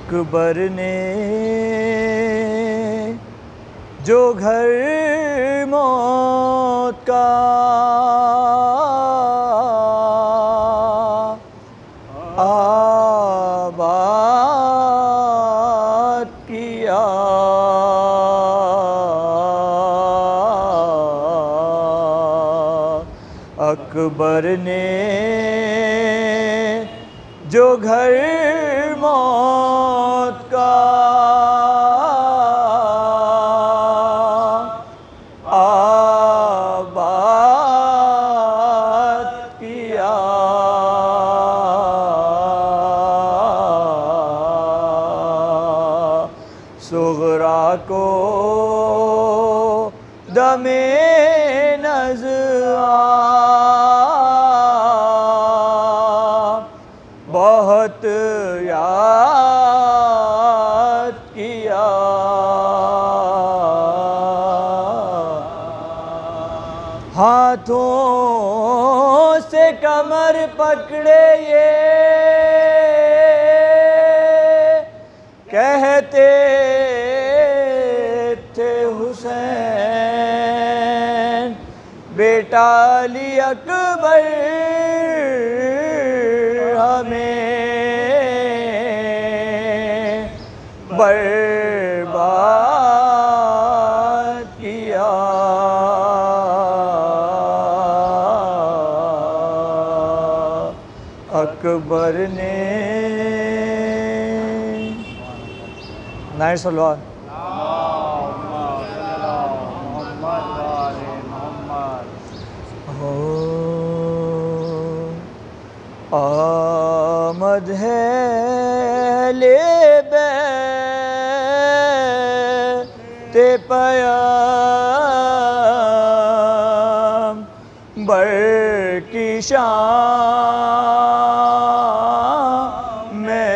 اکبر نے جو گھر موت کا آباد کیا، اکبر نے جو گھر موت کا آباد کیا، صغرا کو دم نزعہ بہت یاد کیا، ہاتھوں سے کمر پکڑے یہ کہتے تھے حسین بیٹا علی اکبر ہمیں برباد کیا، اکبر نے نائر صلوات آمد ہے لے بیعت پیغمبر کی شان میں،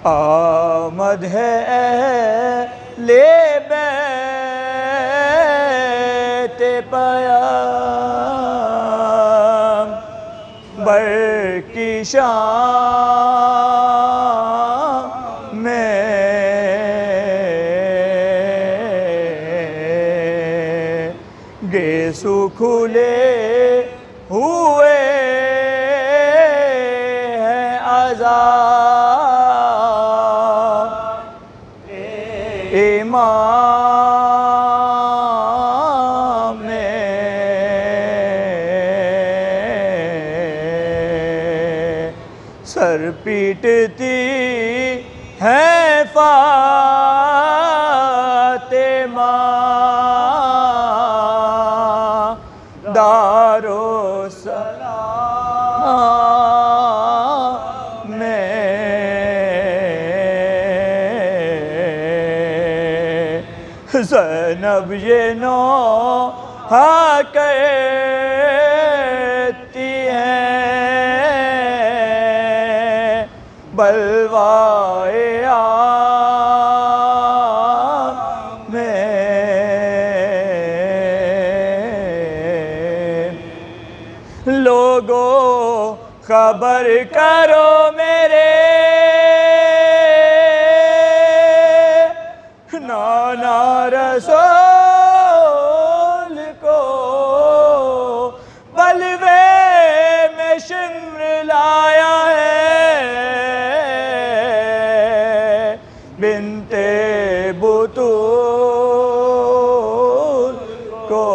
آمد ہے اہل بیعت پیغمبر کی شان میں، گیسو کھلے ہوئے ہیں عذاب امام میں، سر پیٹتی ہے فاطمہ دارالسلام میں، زینب یہ نوحہ کہتی ہیں بلوائے عام میں، لوگو خبر کرو میرے نانا رسول کو، بلوے میں شمر لایا ہے بنت بطول کو،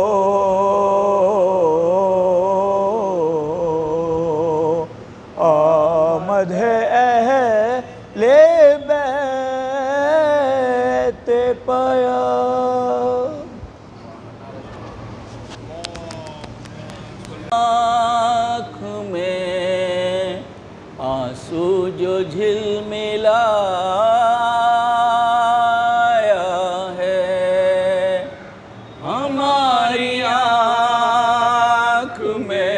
آمد ہے اہل بیعت پیغمبر، آنکھ میں آنسو جو جھلملایا ہے، ہماری آنکھ میں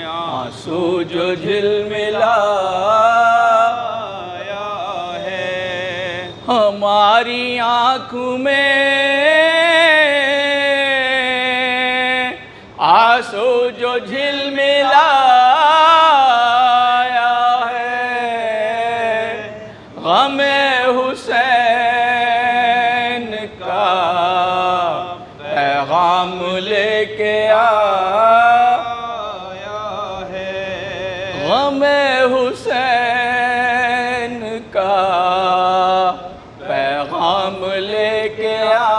آنسو جو جھلملایا ہے، ہماری آنکھ میں آنسو جو جھلملایا ہے غم حسین کا پیغام لے کے آیا ہے غم حسین کا پیغام لے کے آیا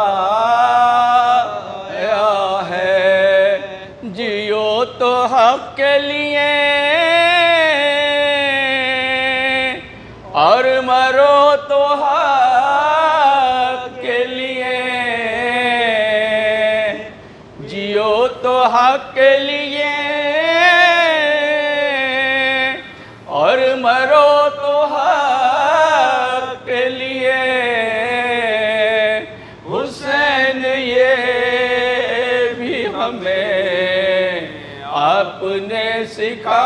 ہے جیو تو حق کے لیے اور مرو تو حق کے لیے جیو تو حق کے لیے اور مرو تو حق کے لیے حسین یہ بھی ہمیں آپ نے سکھایا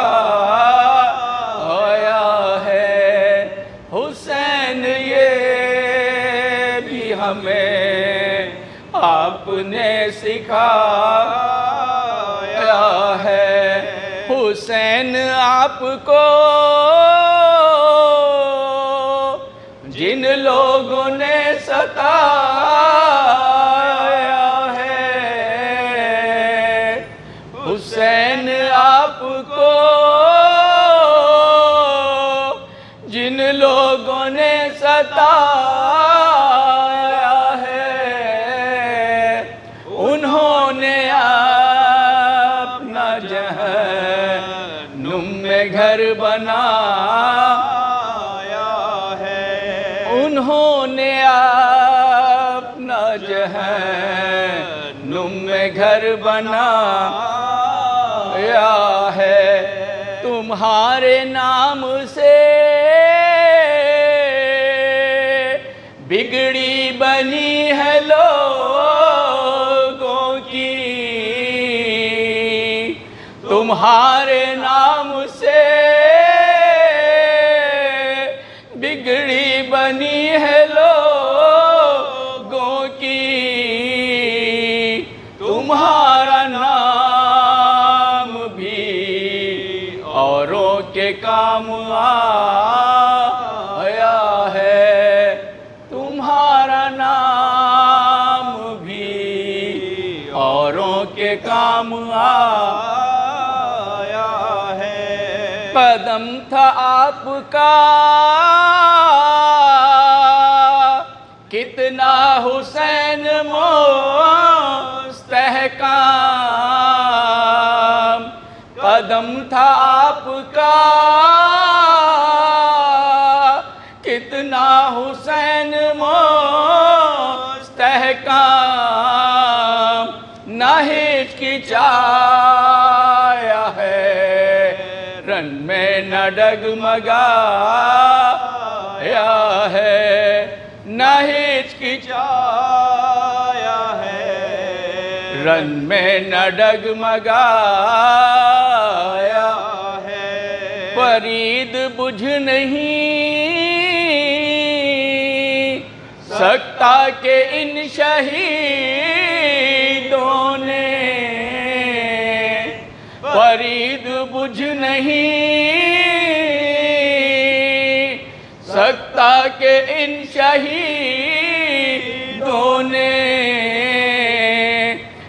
ہے حسین یہ بھی ہمیں آپ نے سکھایا ہے حسین آپ کو جن لوگوں نے ستایا ہے حسین آپ کو جن لوگوں نے ستایا ہے انہوں نے اپنا جہنم میں گھر بنایا ہے انہوں نے اپنا جہنم میں گھر بنایا ہے تمہارے نام سے بگڑی بنی ہے لوگوں کی تمہارے نام سے بگڑی بنی ہے لوگوں کی تمہارا نام بھی اوروں کے کام آیا ہے تمہارا نام بھی اوروں کے کام آیا ہے قدم تھا آپ کا کتنا حسین مستحکم قدم تھا آپ کا کتنا حسین مستحکم نہ ہچکچایا ہے رن میں نہ ڈگمگایا ہے نہ ہچکچایا ہے رن میں نہ ڈگمگایا ہے فرید بجھ نہیں سکتا کہ ان شہیدوں نے فرید بجھ نہیں سکتا کہ ان شہیدوں نے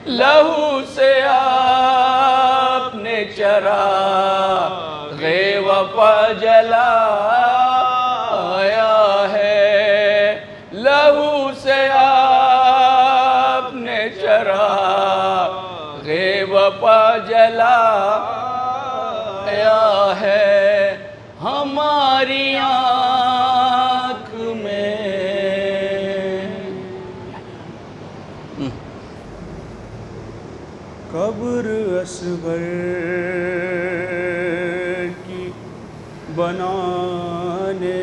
لہو سے آپ نے چراغ وفا جلایا ہے لہو سے آپ نے چراغ وفا جلایا ہے ہماری آنکھ میں قبر اصغر کی بنانے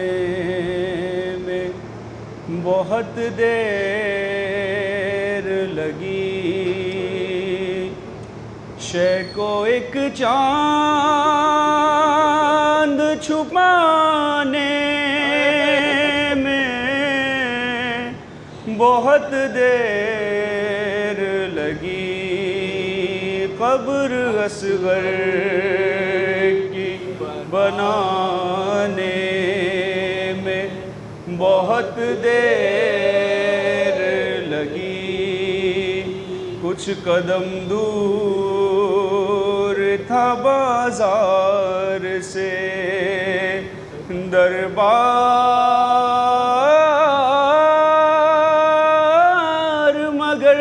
میں بہت دیر لگی شے کو ایک چاند چھپانے میں بہت دیر لگی قبر اصغر کی بنانے میں بہت دیر لگی، کچھ قدم دور تھا بازار سے دربار، مگر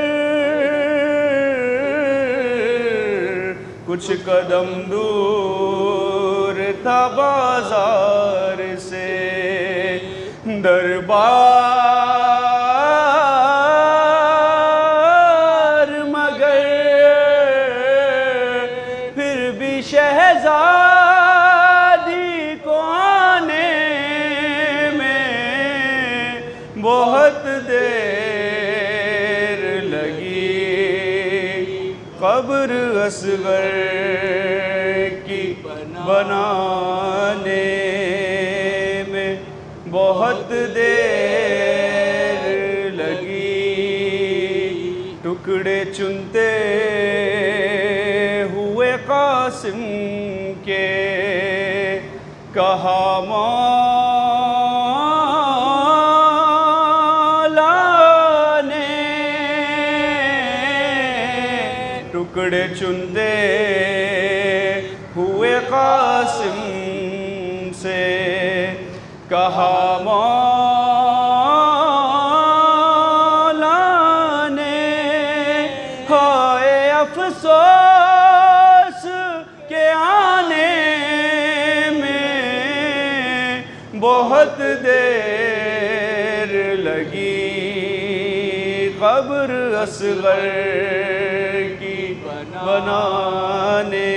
کچھ قدم دور تھا بازار سے دربار، مگر پھر بھی شہزادی کو آنے میں بہت دیر لگی، قبر اصغر کی بنانے میں بہت دیر لگی، ٹکڑے چنتے ہوئے قاسم کے کہا مولا نے، ٹکڑے چنتے ہوئے قاسم سے کہا مولا نے، ہائے افسوس کے آنے میں بہت دیر لگی، قبر اصغر کی بنانے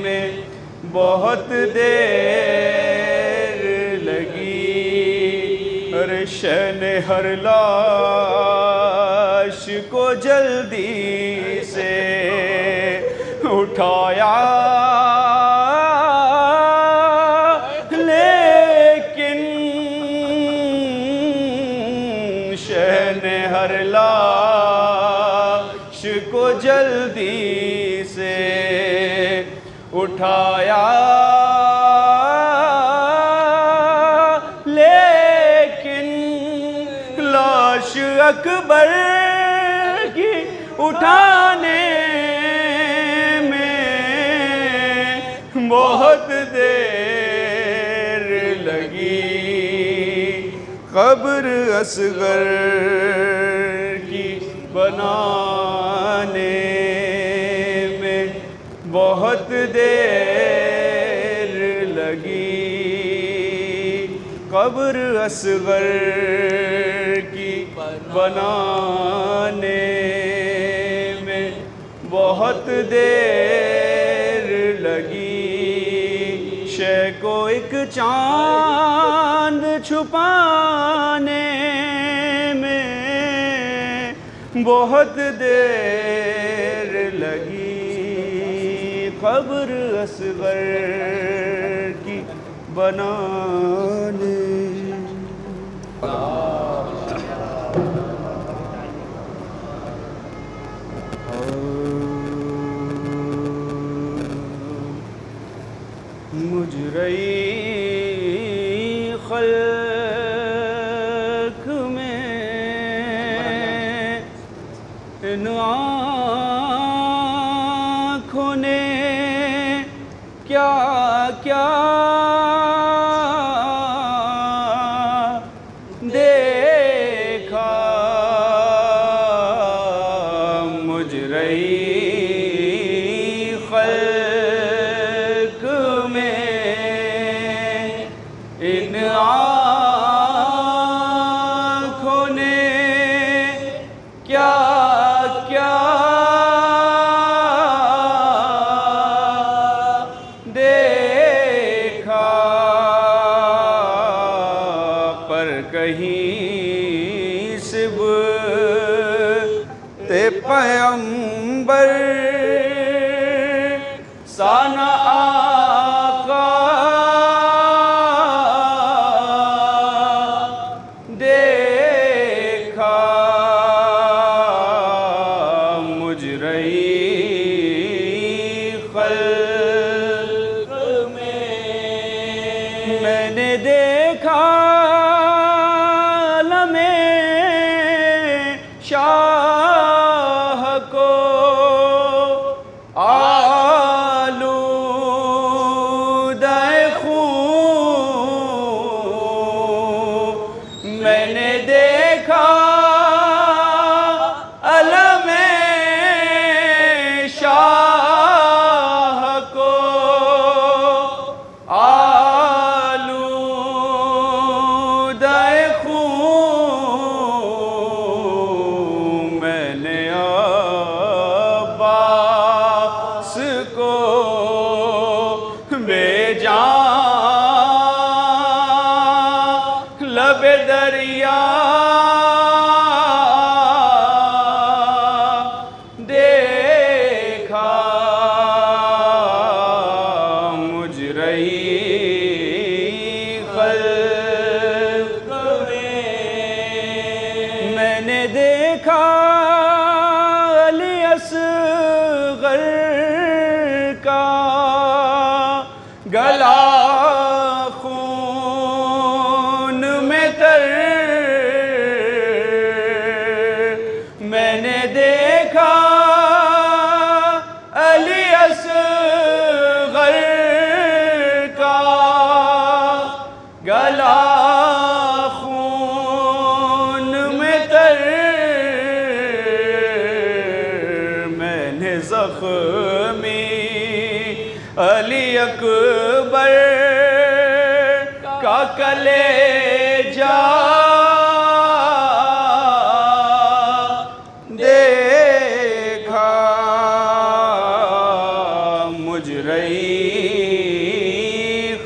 میں بہت دیر لگی، ارے شہ نے ہر لاش کو جلدی سے اٹھایا، لیکن شہ نے ہر لاش کو جلدی سے اٹھایا، لیکن لاش اکبر کی اٹھانے میں بہت دیر لگی، قبر اصغر کی بنانے میں بہت دیر لگی، قبر اصغر کی بنانے میں بہت دیر لگی، شے کو ایک چاند چھپانے میں بہت دیر لگی، قبر اصغر کی بنانے مجرئی خلق میں ان آنکھوں نے کیا کیا دیکھا، مجرئی خلق میں ان آنکھوں نے کیا کیا دیکھا، پر کہیں صبح پیغمبر سانہ آقا دیکھا، مجرئی میں نے دیکھا عالم شاہ کو آلودہ خون، میں نے دیکھا علم شاہ کو آلودہ خون، میں نے عباس کو بے جان لب دریا دیکھا، مجرئی خلق میں نے دیکھا علی اصغر کا گلا خون میں تر، میں نے دیکھا علی اصغر کا گلا خون میں تر، میں نے زخمی علی اکبر کا کلیجہ دیکھا، مجرئی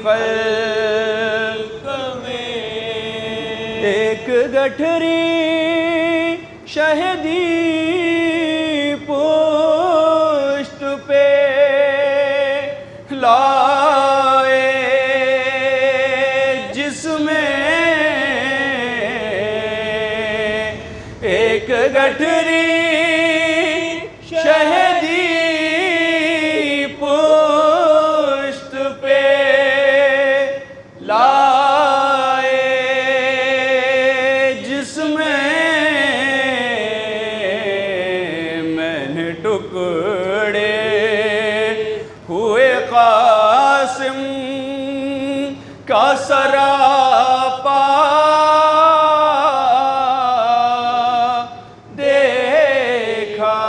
خلق میں ایک گٹھری شہدی پشت پہ لائے، جس میں ایک گٹھری شہدی پشت پہ لائے، جس میں نے ٹکڑے ہوئے قاسم کا سراپا دیکھا،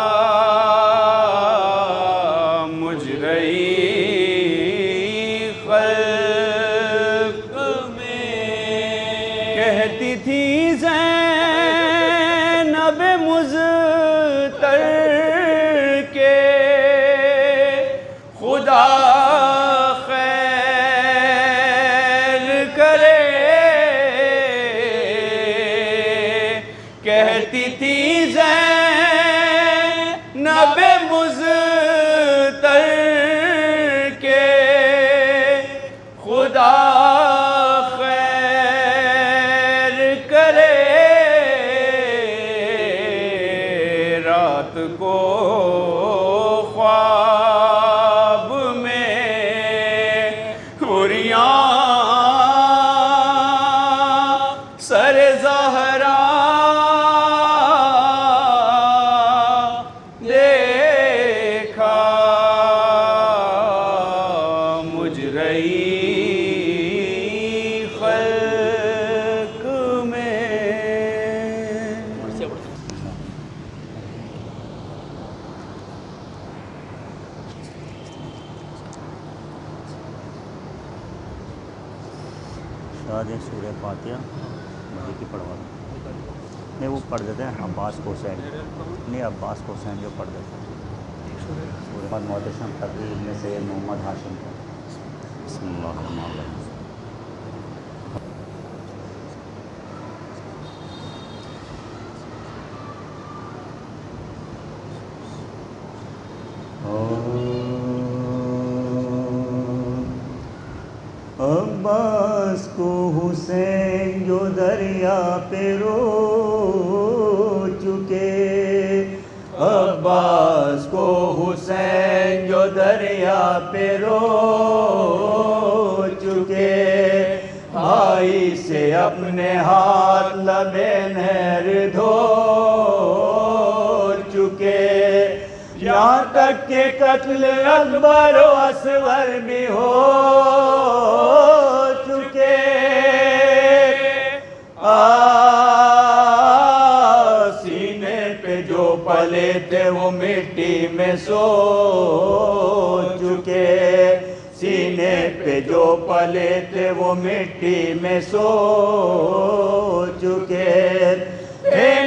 مجرئی خلق میں کہتی تھی زینب مضطر کے خدا خیر کرے، کہتی تھی زینب مضطر کے خدا خیر کرے، رات کو خواب میں حریاں سر زہرا دیکھا، مجرئی خلق میں شاید سورہ فاتحہ مجھے کی پڑھوا دوں، نہیں وہ پڑھ دیتے ہیں عباس کو حسین، نہیں عباس کو حسین جو پڑھ دیتے ہیں سورہ محتشم تقریر میں سے محمد ہاشم کا۔ بسم اللہ الرحمن الرحیم۔ عباس کو حسین جو دریا پہ رو چکے، عباس کو حسین جو دریا پہ رو چکے، اپنے ہاتھ لبے نہر دھو چکے، یہاں تک کہ قتل اکبر و اصغر بھی ہو چکے۔ سینے پہ جو پلے تھے وہ مٹی میں سو چکے، سینے پہ جو پلے تھے وہ مٹی میں سو چکے۔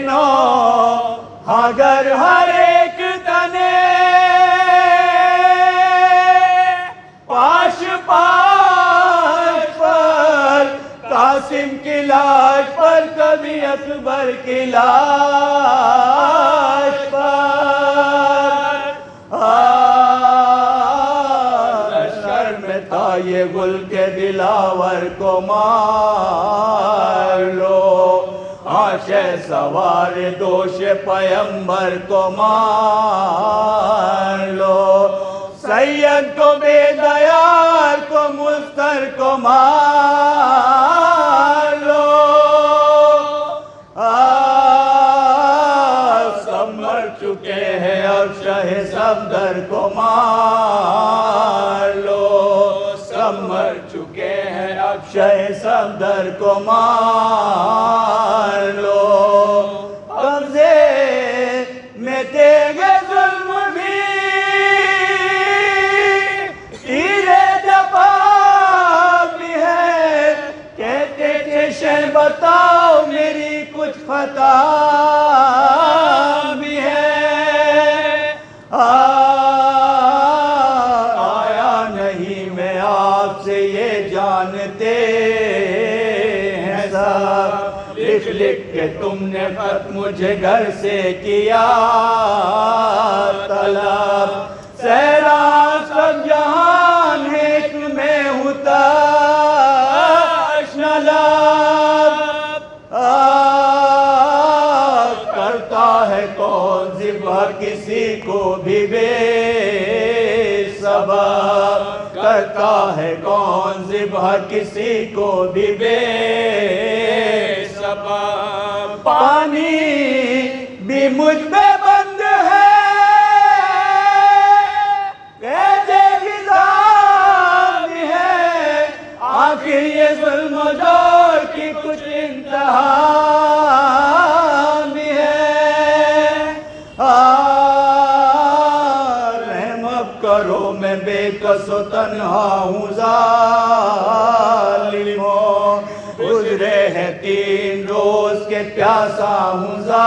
نو اگر ہر ایک تنے پاش پاش پر، قاسم کی لاش پر، کبھی اکبر کی لاش پر، لشکر میں تھا یہ گل کے دلاور کو مار لو، آشے سوار دوش پیمبر کو مار لو، سید کو بے دیار کو مستر کو مار لو، سب مر چکے ہیں اب شاہ صفدر کو مار لو، سب مر چکے ہیں اب شاہ صفدر کو مار لو، قبضے میں تیغ ظلم بھی تیرے جفا بھی ہے، کہتے تھے شہ بتاؤ میری کچھ خطا بھی ہے، آیا نہیں میں آپ سے یہ جانتے ہیں سب، لکھ لکھ کے تم نے خط مجھے گھر سے کیا طلب، سہرا سب جہان ہے ایک میں ہوں تشنہ لب، کرتا ہے کون ذبح کسی کو بھی بے سبب، کرتا ہے کون ذبح کسی کو بھی بے سبب، پانی بھی مجھ پہ بند ہے، قید غذا بھی ہے، آخر یہ ظلم و جور کی کچھ انتہا بھی ہے، رحم اب کرو میں بے کس و تنہا ہوں ظالموں، گزرے ہیں 3 روز کے پیاسا ہوں ظالموں،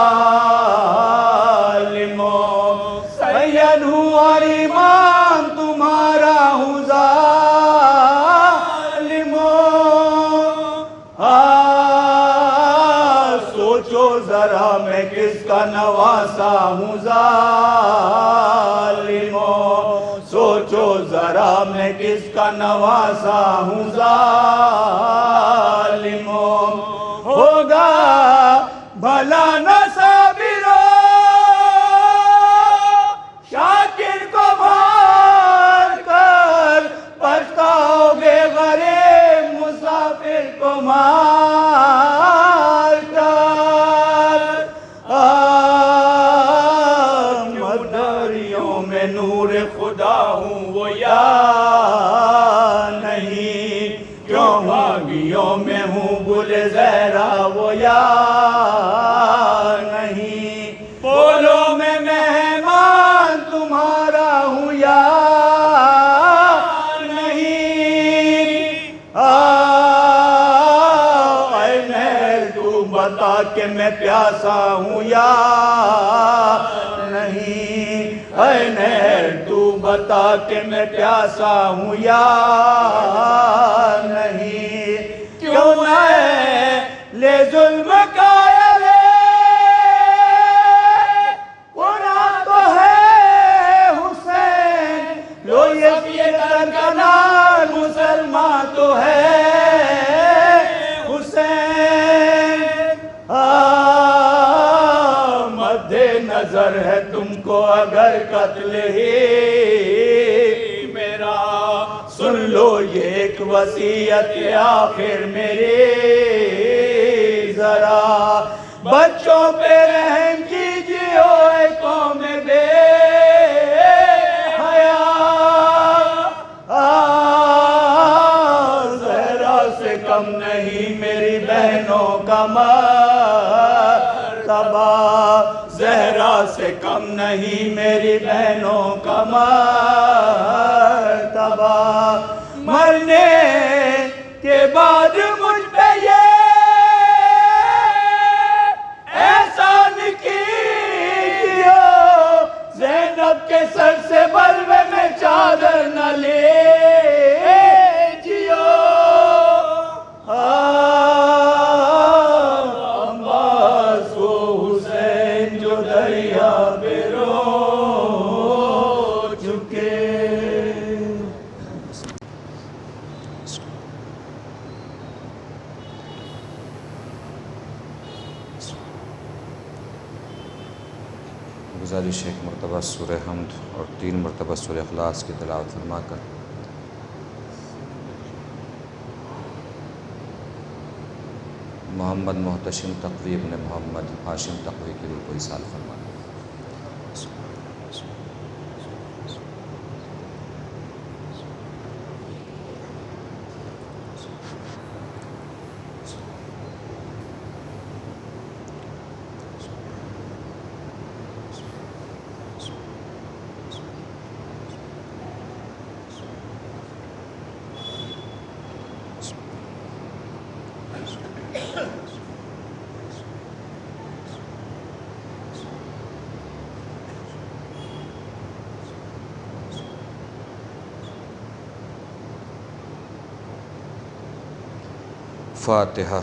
سید ہوں اور امام تمہارا ہوں ظالموں، سوچو ذرا میں کس کا نواسا ہوں ظالموں، سوچو ذرا میں کس کا نواسا ہوں ظالموں، ہوگا بھلا نہ صابرو شاکر کو مار کر، پچھتاؤ گے غریب مسافر کو مار کر، مداریوں میں نور خدا ہوں وہ یا نہیں، کیوں باغیوں میں ہوں گل زہرا وہ یا نہیں، بولو میں مہمان تمہارا ہوں یا نہیں، اے نہر تو بتا کہ میں پیاسا ہوں یا نہیں، اے نہر تو بتا کہ میں پیاسا ہوں یا نہیں، کیوں نہ لے ظلم قائل قرآن تو ہے حسین، لو یہ ترکنان مسلمان تو ہے حسین، مد نظر ہے تم کو اگر قتل ہی میرا، سن لو یہ ایک وصیت آخر میری ذرا بچوں پہ رحم کیجیے اے قوم بے حیا زہرا سے کم نہیں میری بہنوں کا مرتبہ زہرا سے کم نہیں میری بہنوں کا مرتبہ مرنے کے بعد مجھ پہ یہ احسان کیجیے زینب کے سر سے بلوے میں چادر نہ لیجیے عباس و حسین جو دریا پہ رو چکے گزارش ایک مرتبہ سورہ حمد اور 3 مرتبہ سورہ اخلاص کی تلاوت فرما کر محمد محتشم تقوی ابن محمد ہاشم تقوی کی روح کو ایصال فرما کر فاتحہ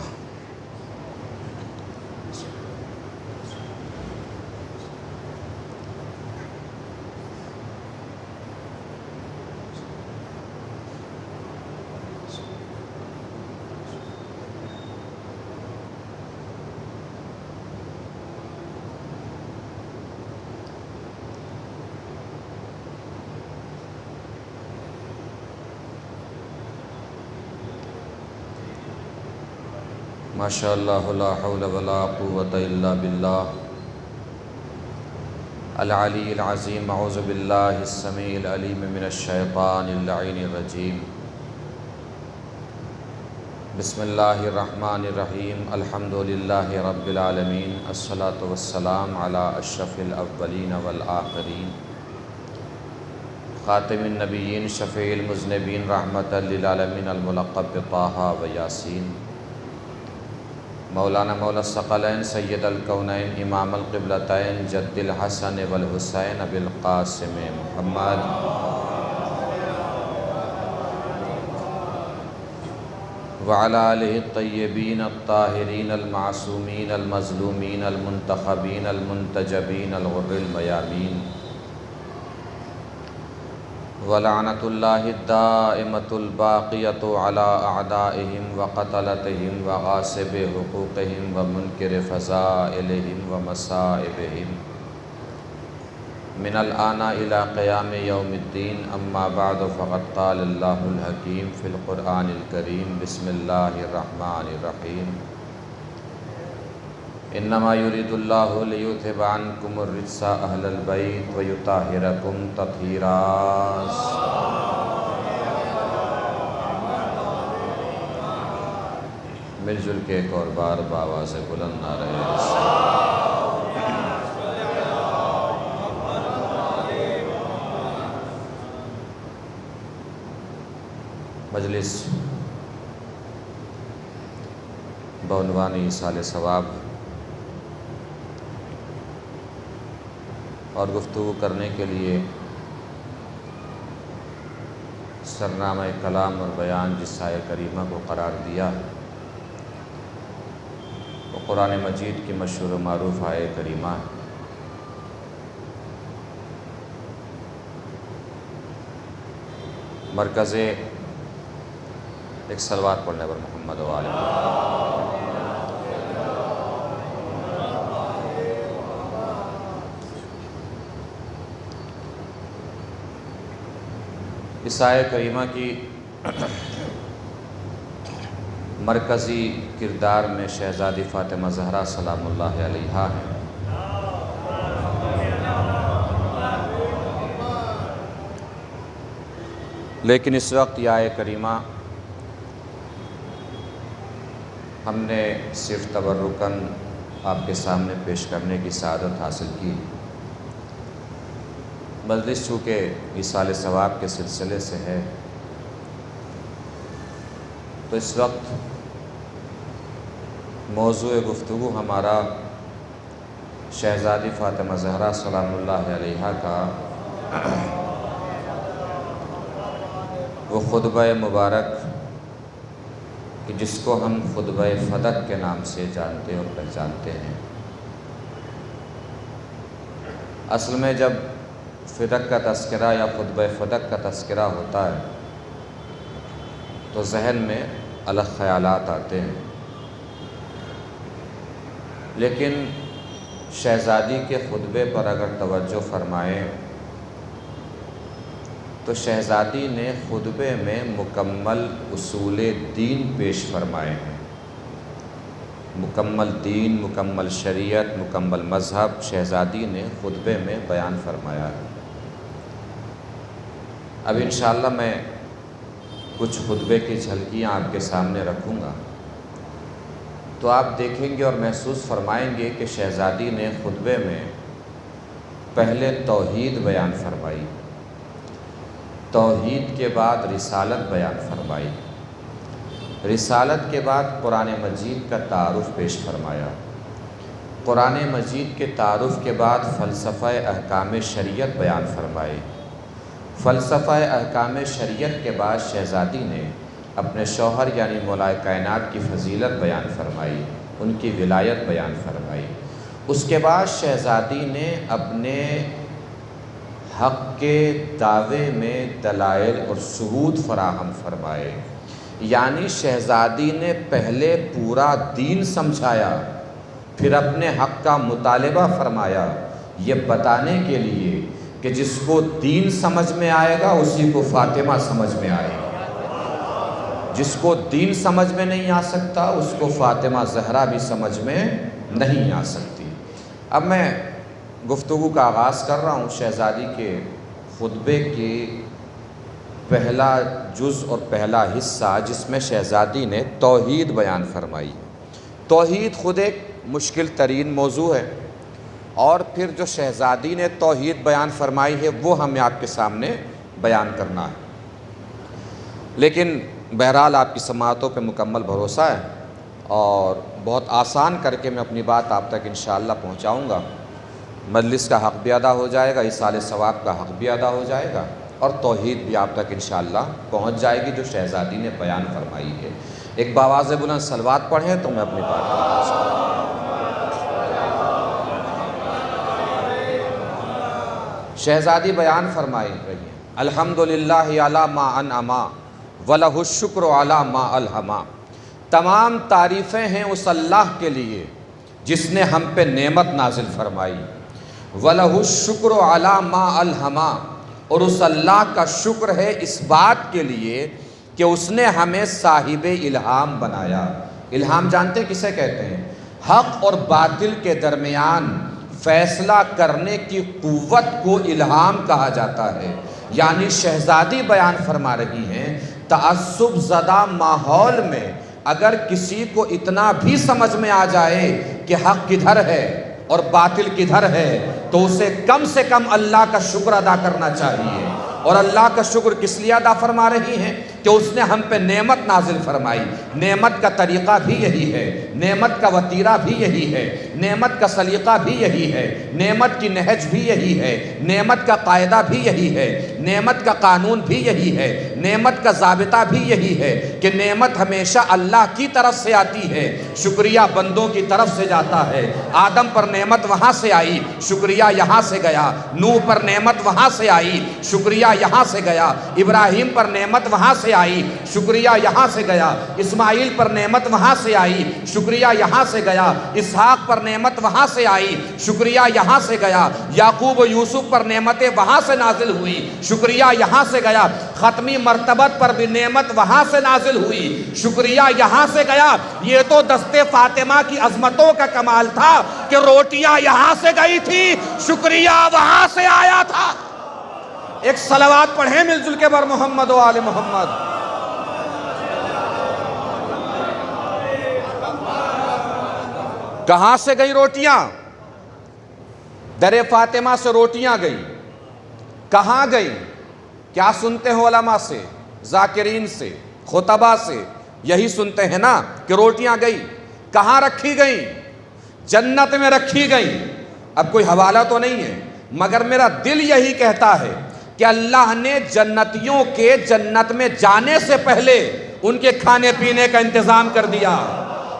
ماشاء اللہ لا حول ولا قوة الا باللہ العلی العظیم اعوذ باللہ السمیع العلیم من الشیطان اللعین الرجیم بسم اللہ الرحمن الرحیم الحمدللہ رب العالمین الصلاة والسلام علی اشرف الاولین والآخرین خاتم النبیین شفیع المذنبین رحمۃ للعالمین الملقب بطٰہٰ و یاسین مولانا مولا الثقلین سید الکونین امام القبلتین جد الحسن والحسین ابی القاسم محمد وعلی آلہ الطیبین الطاہرین المعصومین المظلومین المنتخبین المنتجبین الغر المیامین وَلَعْنَةُ اللَّهِ الدَّائِمَةُ الْبَاقِيَةُ عَلَىٰ أَعْدَائِهِمْ وَقَتَلَتِهِمْ وَغَاصِبِ حُقُوقِهِمْ وَمُنْكِرِ فَضَائِلِهِمْ وَمَصَائِبِهِمْ من الآن إلى قيام يوم الدين أما بعد فقد قال الله الحكيم في القرآن الكريم بسم الله الرحمن الرحيم انما يريد الله ليذهب عنكم الرجس اهل البيت ويطهركم تطهيرا مل جل کے ایک اور بار بآواز بلند نعرہ مجلس بعنوان ایصال ثواب اور گفتگو کرنے کے لیے سرنامہ کلام اور بیان جس آیہ کریمہ کو قرار دیا وہ قرآن مجید کی مشہور و معروف آیہ کریمہ ہے۔ مرکز ایک صلوات پڑھنے پر محمد و آلہ اس آیہ کریمہ کی مرکزی کردار میں شہزادی فاطمہ زہرا سلام اللہ علیہا ہیں۔ لیکن اس وقت یہ آیے کریمہ ہم نے صرف تبرکاً آپ کے سامنے پیش کرنے کی سعادت حاصل کی۔ مجلس چونکہ ایصال ثواب کے سلسلے سے ہے تو اس وقت موضوع گفتگو ہمارا شہزادی فاطمہ زہرا سلام اللہ علیہا کا وہ خطبہ مبارک کہ جس کو ہم خطبہ فدق کے نام سے جانتے اور پہچانتے ہیں۔ اصل میں جب فدق کا تذکرہ یا خطبہ فدق کا تذکرہ ہوتا ہے تو ذہن میں الگ خیالات آتے ہیں، لیکن شہزادی کے خطبے پر اگر توجہ فرمائیں تو شہزادی نے خطبے میں مکمل اصول دین پیش فرمائے ہیں۔ مکمل دین، مکمل شریعت، مکمل مذہب شہزادی نے خطبے میں بیان فرمایا ہے۔ اب انشاءاللہ میں کچھ خطبے کی جھلکیاں آپ کے سامنے رکھوں گا تو آپ دیکھیں گے اور محسوس فرمائیں گے کہ شہزادی نے خطبے میں پہلے توحید بیان فرمائی، توحید کے بعد رسالت بیان فرمائی، رسالت کے بعد قرآن مجید کا تعارف پیش فرمایا، قرآن مجید کے تعارف کے بعد فلسفہ احکام شریعت بیان فرمائے، فلسفہ احکام شریعت کے بعد شہزادی نے اپنے شوہر یعنی مولا کائنات کی فضیلت بیان فرمائی، ان کی ولایت بیان فرمائی۔ اس کے بعد شہزادی نے اپنے حق کے دعوے میں دلائل اور ثبوت فراہم فرمائے، یعنی شہزادی نے پہلے پورا دین سمجھایا، پھر اپنے حق کا مطالبہ فرمایا، یہ بتانے کے لیے کہ جس کو دین سمجھ میں آئے گا اسی کو فاطمہ سمجھ میں آئے گا، جس کو دین سمجھ میں نہیں آ سکتا اس کو فاطمہ زہرا بھی سمجھ میں نہیں آ سکتی۔ اب میں گفتگو کا آغاز کر رہا ہوں شہزادی کے خطبے کی پہلا جز اور پہلا حصہ جس میں شہزادی نے توحید بیان فرمائی۔ توحید خود ایک مشکل ترین موضوع ہے اور پھر جو شہزادی نے توحید بیان فرمائی ہے وہ ہمیں آپ کے سامنے بیان کرنا ہے، لیکن بہرحال آپ کی سماعتوں پہ مکمل بھروسہ ہے اور بہت آسان کر کے میں اپنی بات آپ تک انشاءاللہ پہنچاؤں گا۔ مجلس کا حق بھی ادا ہو جائے گا، ایصال ثواب کا حق بھی ادا ہو جائے گا اور توحید بھی آپ تک انشاءاللہ پہنچ جائے گی جو شہزادی نے بیان فرمائی ہے۔ ایک باواز بلند صلوات پڑھیں تو میں اپنی بات کروں۔ شہزادی بیان فرمائی رہی ہے، الحمدللہ علی ما انعما وَلَهُ الشُّكْرُ عَلَى مَا أَلْهَمَا، تمام تعریفیں ہیں اس اللہ کے لیے جس نے ہم پہ نعمت نازل فرمائی، وَلَهُ الشُّكْرُ عَلَى مَا أَلْهَمَا، اور اس اللہ کا شکر ہے اس بات کے لیے کہ اس نے ہمیں صاحب الہام بنایا۔ الہام جانتے کسے کہتے ہیں؟ حق اور باطل کے درمیان فیصلہ کرنے کی قوت کو الہام کہا جاتا ہے۔ یعنی شہزادی بیان فرما رہی ہیں تعصب زدہ ماحول میں اگر کسی کو اتنا بھی سمجھ میں آ جائے کہ حق کدھر ہے اور باطل کدھر ہے تو اسے کم سے کم اللہ کا شکر ادا کرنا چاہیے۔ اور اللہ کا شکر کس لیے ادا فرما رہی ہیں کہ اس نے ہم پہ نعمت نازل فرمائی۔ نعمت کا طریقہ بھی یہی ہے، نعمت کا وتیرہ بھی یہی ہے، نعمت کا سلیقہ بھی یہی ہے، نعمت کی نہج بھی یہی ہے، نعمت کا قاعدہ بھی یہی ہے، نعمت کا قانون بھی یہی ہے، نعمت کا ضابطہ بھی یہی ہے کہ نعمت ہمیشہ اللہ کی طرف سے آتی ہے، شکریہ بندوں کی طرف سے جاتا ہے۔ آدم پر نعمت وہاں سے آئی، شکریہ یہاں سے گیا، نوح پر نعمت وہاں سے آئی، شکریہ یہاں سے گیا، ابراہیم پر نعمت وہاں سے سے آئی، شکریہ یہاں سے گیا، اسماعیل پر نعمت وہاں سے آئی، شکریہ یہاں سے گیا، اسحاق پر نعمت وہاں سے آئی، شکریہ یہاں سے گیا، یعقوب و یوسف پر نعمتیں وہاں سے نازل ہوئی، شکریہ یہاں سے گیا، ختمی مرتبت پر بھی نعمت وہاں سے نازل ہوئی، شکریہ یہاں سے گیا۔ یہ تو دست فاطمہ کی عظمتوں کا کمال تھا کہ روٹیاں یہاں سے گئی تھی، شکریہ وہاں سے آیا تھا۔ ایک صلوات پڑھیں مل جل کے بر محمد و آل محمد۔ کہاں سے گئی روٹیاں؟ در فاطمہ سے روٹیاں گئی۔ کہاں گئی؟ کیا سنتے ہو علماء سے، ذاکرین سے، خطبہ سے؟ یہی سنتے ہیں نا کہ روٹیاں گئی۔ کہاں رکھی گئیں؟ جنت میں رکھی گئیں۔ اب کوئی حوالہ تو نہیں ہے، مگر میرا دل یہی کہتا ہے کہ اللہ نے جنتیوں کے جنت میں جانے سے پہلے ان کے کھانے پینے کا انتظام کر دیا۔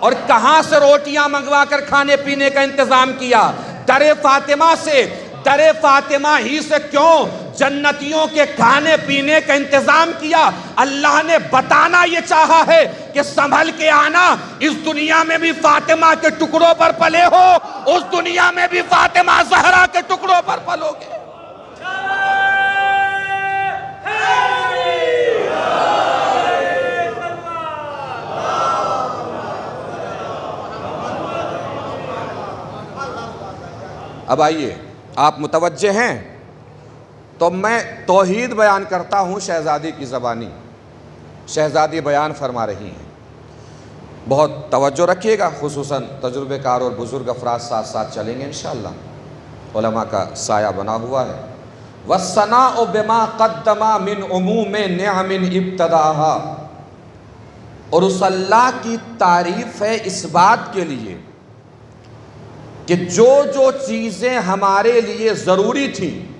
اور کہاں سے روٹیاں منگوا کر کھانے پینے کا انتظام کیا؟ در فاطمہ سے۔ در فاطمہ ہی سے کیوں جنتیوں کے کھانے پینے کا انتظام کیا؟ اللہ نے بتانا یہ چاہا ہے کہ سنبھل کے آنا، اس دنیا میں بھی فاطمہ کے ٹکڑوں پر پلے ہو، اس دنیا میں بھی فاطمہ زہرا کے ٹکڑوں پر پلو گے۔ اب آئیے، آپ متوجہ ہیں تو میں توحید بیان کرتا ہوں شہزادی کی زبانی۔ شہزادی بیان فرما رہی ہیں، بہت توجہ رکھیے گا، خصوصاً تجربے کار اور بزرگ افراد ساتھ ساتھ چلیں گے انشاءاللہ، علماء کا سایہ بنا ہوا ہے۔ وَالثَّنَاءُ بِمَا قَدَّمَ مِنْ عُمُومِ نِعَمٍ ابْتَدَاهَا، اور اس اللہ کی تعریف ہے اس بات کے لیے کہ جو جو چیزیں ہمارے لیے ضروری تھیں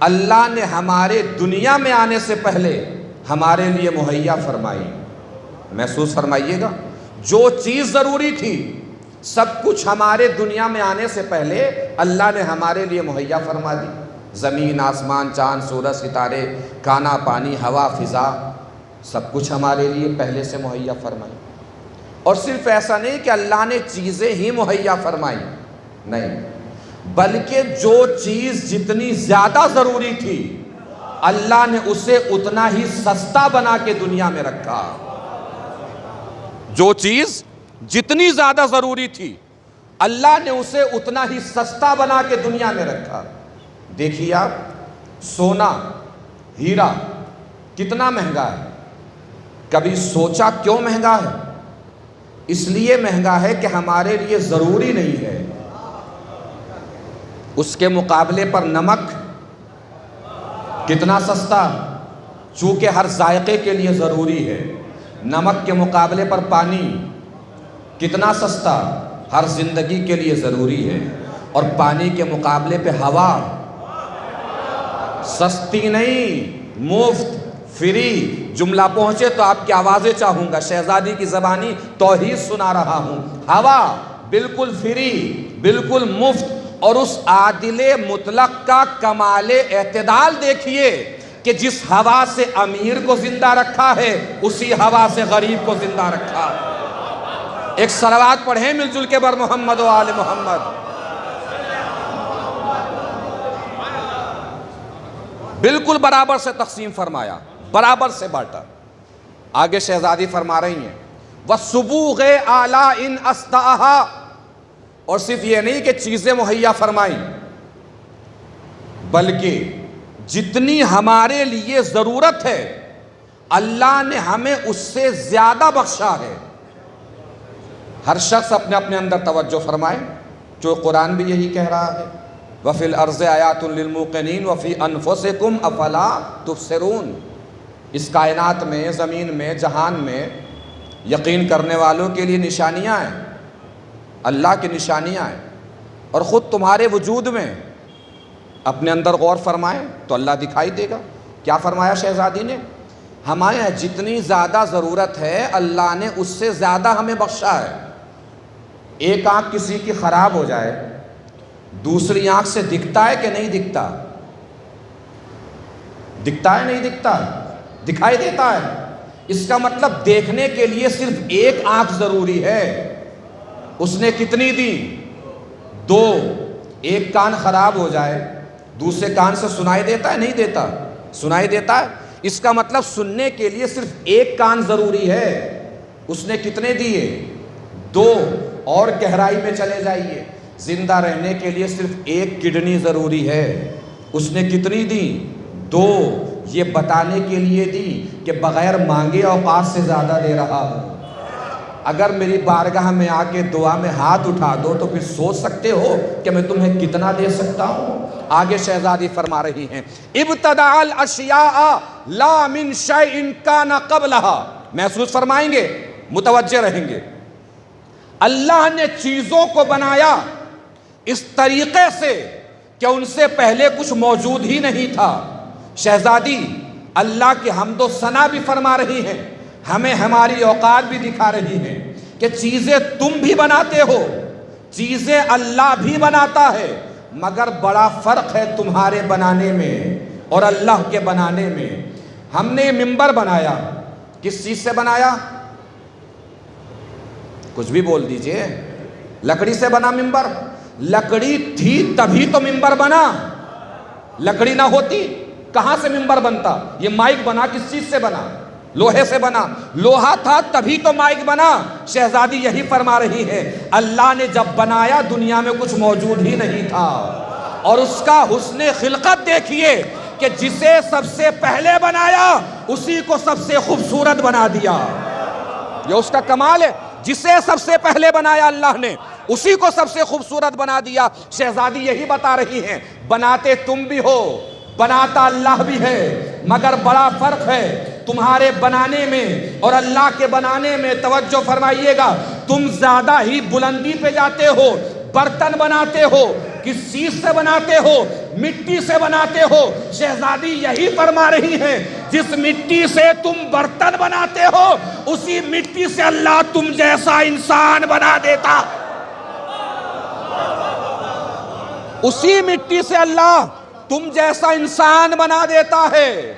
اللہ نے ہمارے دنیا میں آنے سے پہلے ہمارے لیے مہیا فرمائی۔ محسوس فرمائیے گا، جو چیز ضروری تھی سب کچھ ہمارے دنیا میں آنے سے پہلے اللہ نے ہمارے لیے مہیا فرما دی۔ زمین، آسمان، چاند، سورج، ستارے، کھانا، پانی، ہوا، فضا، سب کچھ ہمارے لیے پہلے سے مہیا فرمائی۔ اور صرف ایسا نہیں کہ اللہ نے چیزیں ہی مہیا فرمائی، نہیں، بلکہ جو چیز جتنی زیادہ ضروری تھی اللہ نے اسے اتنا ہی سستا بنا کے دنیا میں رکھا۔ جو چیز جتنی زیادہ ضروری تھی اللہ نے اسے اتنا ہی سستا بنا کے دنیا میں رکھا۔ دیکھیے آپ، سونا، ہیرا کتنا مہنگا ہے، کبھی سوچا کیوں مہنگا ہے؟ اس لیے مہنگا ہے کہ ہمارے لیے ضروری نہیں ہے۔ اس کے مقابلے پر نمک کتنا سستا، چونکہ ہر ذائقے کے لیے ضروری ہے۔ نمک کے مقابلے پر پانی کتنا سستا، ہر زندگی کے لیے ضروری ہے۔ اور پانی کے مقابلے پہ ہوا سستی نہیں، مفت، فری۔ جملہ پہنچے تو آپ کی آوازیں چاہوں گا، شہزادی کی زبانی توحید سنا رہا ہوں۔ ہوا بالکل فری، بالکل مفت۔ اور اس عادل مطلق کا کمال اعتدال دیکھیے کہ جس ہوا سے امیر کو زندہ رکھا ہے اسی ہوا سے غریب کو زندہ رکھا۔ ایک صلوات پڑھیں مل جل کے بر محمد و آل محمد۔ بالکل برابر سے تقسیم فرمایا، برابر سے بانٹا۔ آگے شہزادی فرما رہی ہیں وَالسُّبُوغِ آلَائِنْ أَسْتَعَهَا، اور صرف یہ نہیں کہ چیزیں مہیا فرمائیں بلکہ جتنی ہمارے لیے ضرورت ہے اللہ نے ہمیں اس سے زیادہ بخشا ہے۔ ہر شخص اپنے اپنے اندر توجہ فرمائے، جو قرآن بھی یہی کہہ رہا ہے وَفِي الْأَرْضِ آیَاتٌ لِلْمُوقِنِينَ وَفِي أَنفُسِكُمْ أَفَلَا تُبْصِرُونَ۔ اس کائنات میں، زمین میں، جہان میں یقین کرنے والوں کے لیے نشانیاں ہیں، اللہ کی نشانیاں ہیں۔ اور خود تمہارے وجود میں اپنے اندر غور فرمائیں تو اللہ دکھائی دے گا۔ کیا فرمایا شہزادی نے؟ ہمیں جتنی زیادہ ضرورت ہے اللہ نے اس سے زیادہ ہمیں بخشا ہے۔ ایک آنکھ کسی کی خراب ہو جائے دوسری آنکھ سے دکھتا ہے کہ نہیں دکھتا؟ دکھتا ہے نہیں دکھتا؟ دکھائی دیتا ہے، اس کا مطلب دیکھنے کے لیے صرف ایک آنکھ ضروری ہے، اس نے کتنی دی؟ 2۔ ایک کان خراب ہو جائے دوسرے کان سے سنائی دیتا ہے نہیں دیتا؟ سنائی دیتا ہے۔ اس کا مطلب سننے کے لیے صرف ایک کان ضروری ہے، اس نے کتنے دیے؟ 2۔ اور گہرائی میں چلے جائیے، زندہ رہنے کے لیے صرف ایک کڈنی ضروری ہے، اس نے کتنی دی؟ 2۔ یہ بتانے کے لیے دی کہ بغیر مانگے اوقات سے زیادہ دے رہا ہوں۔ اگر میری بارگاہ میں آ کے دعا میں ہاتھ اٹھا دو تو پھر سوچ سکتے ہو کہ میں تمہیں کتنا دے سکتا ہوں۔ آگے شہزادی فرما رہی ہیں ابتدع الاشیاء لا من شیء کان قبلها، محسوس فرمائیں گے، متوجہ رہیں گے۔ اللہ نے چیزوں کو بنایا اس طریقے سے کہ ان سے پہلے کچھ موجود ہی نہیں تھا۔ شہزادی اللہ کی حمد و ثنا بھی فرما رہی ہیں، ہمیں ہماری اوقات بھی دکھا رہی ہیں کہ چیزیں تم بھی بناتے ہو، چیزیں اللہ بھی بناتا ہے، مگر بڑا فرق ہے تمہارے بنانے میں اور اللہ کے بنانے میں۔ ہم نے ممبر بنایا، کس چیز سے بنایا؟ کچھ بھی بول دیجئے، لکڑی سے بنا ممبر؟ لکڑی تھی تبھی تو ممبر بنا، لکڑی نہ ہوتی کہاں سے ممبر بنتا؟ یہ مائک بنا کس چیز سے بنا؟ لوہے سے بنا، لوہا تھا تبھی تو مائک بنا۔ شہزادی یہی فرما رہی ہے اللہ نے جب بنایا دنیا میں کچھ موجود ہی نہیں تھا، اور اس کا حسن خلقت دیکھیے کہ جسے سب سے پہلے بنایا اسی کو سب سے خوبصورت بنا دیا۔ یہ اس کا کمال ہے، جسے سب سے پہلے بنایا اللہ نے اسی کو سب سے خوبصورت بنا دیا۔ شہزادی یہی بتا رہی ہیں بناتے تم بھی ہو، بناتا اللہ بھی ہے، مگر بڑا فرق ہے تمہارے بنانے میں اور اللہ کے بنانے میں۔ توجہ فرمائیے گا، تم زیادہ ہی بلندی پہ جاتے ہو، برتن بناتے ہو، کس چیز سے بناتے ہو؟ مٹی سے بناتے ہو۔ شہزادی یہی فرما رہی ہیں جس مٹی سے تم برتن بناتے ہو اسی مٹی سے اللہ تم جیسا انسان بنا دیتا، اسی مٹی سے اللہ تم جیسا انسان بنا دیتا ہے۔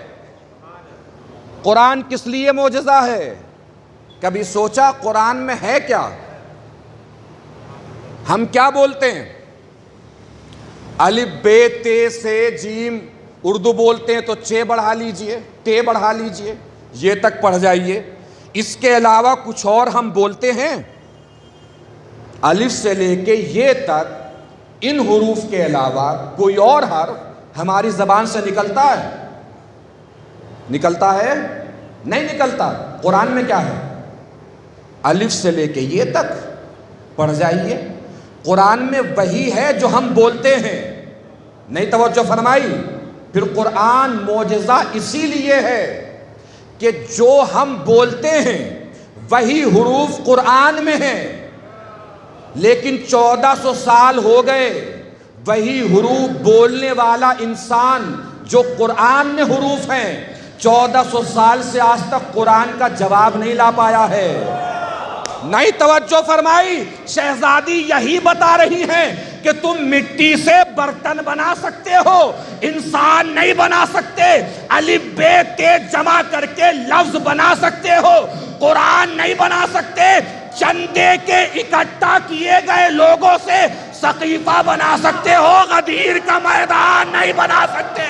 قرآن کس لیے معجزہ ہے؟ کبھی سوچا قرآن میں ہے کیا؟ ہم کیا بولتے ہیں؟ الف بے تے سے جیم، اردو بولتے ہیں تو چے بڑھا لیجئے، تے بڑھا لیجئے، یہ تک پڑھ جائیے۔ اس کے علاوہ کچھ اور ہم بولتے ہیں؟ الف سے لے کے یہ تک ان حروف کے علاوہ کوئی اور حرف ہماری زبان سے نکلتا ہے؟ نکلتا ہے؟ نہیں نکلتا۔ قرآن میں کیا ہے؟ الف سے لے کے یہ تک پڑھ جائیے، قرآن میں وہی ہے جو ہم بولتے ہیں۔ نہیں توجہ فرمائی؟ پھر قرآن معجزہ اسی لیے ہے کہ جو ہم بولتے ہیں وہی حروف قرآن میں ہیں، لیکن 1400 سال ہو گئے وہی حروف بولنے والا انسان جو قرآن میں حروف ہیں 1400 سال سے آج تک قرآن کا جواب نہیں لا پایا ہے۔ نہیں توجہ فرمائی؟ شہزادی یہی بتا رہی ہیں کہ تم مٹی سے برتن بنا سکتے ہو، انسان نہیں بنا سکتے۔ الف بے تے جمع کر کے لفظ بنا سکتے ہو، قرآن نہیں بنا سکتے۔ چندے کے اکٹھا کیے گئے لوگوں سے سقیفہ بنا سکتے ہو، غدیر کا میدان نہیں بنا سکتے۔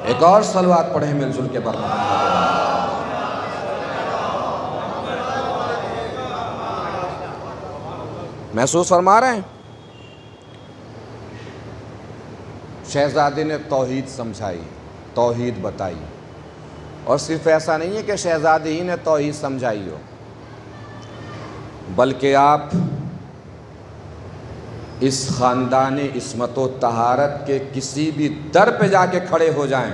ایک اور صلوات پڑھیں مل جل کے محسوس فرما رہے ہیں؟ شہزادی نے توحید سمجھائی، توحید بتائی، اور صرف ایسا نہیں ہے کہ شہزادی ہی نے توحید سمجھائی ہو، بلکہ آپ اس خاندان عصمت و طہارت کے کسی بھی در پہ جا کے کھڑے ہو جائیں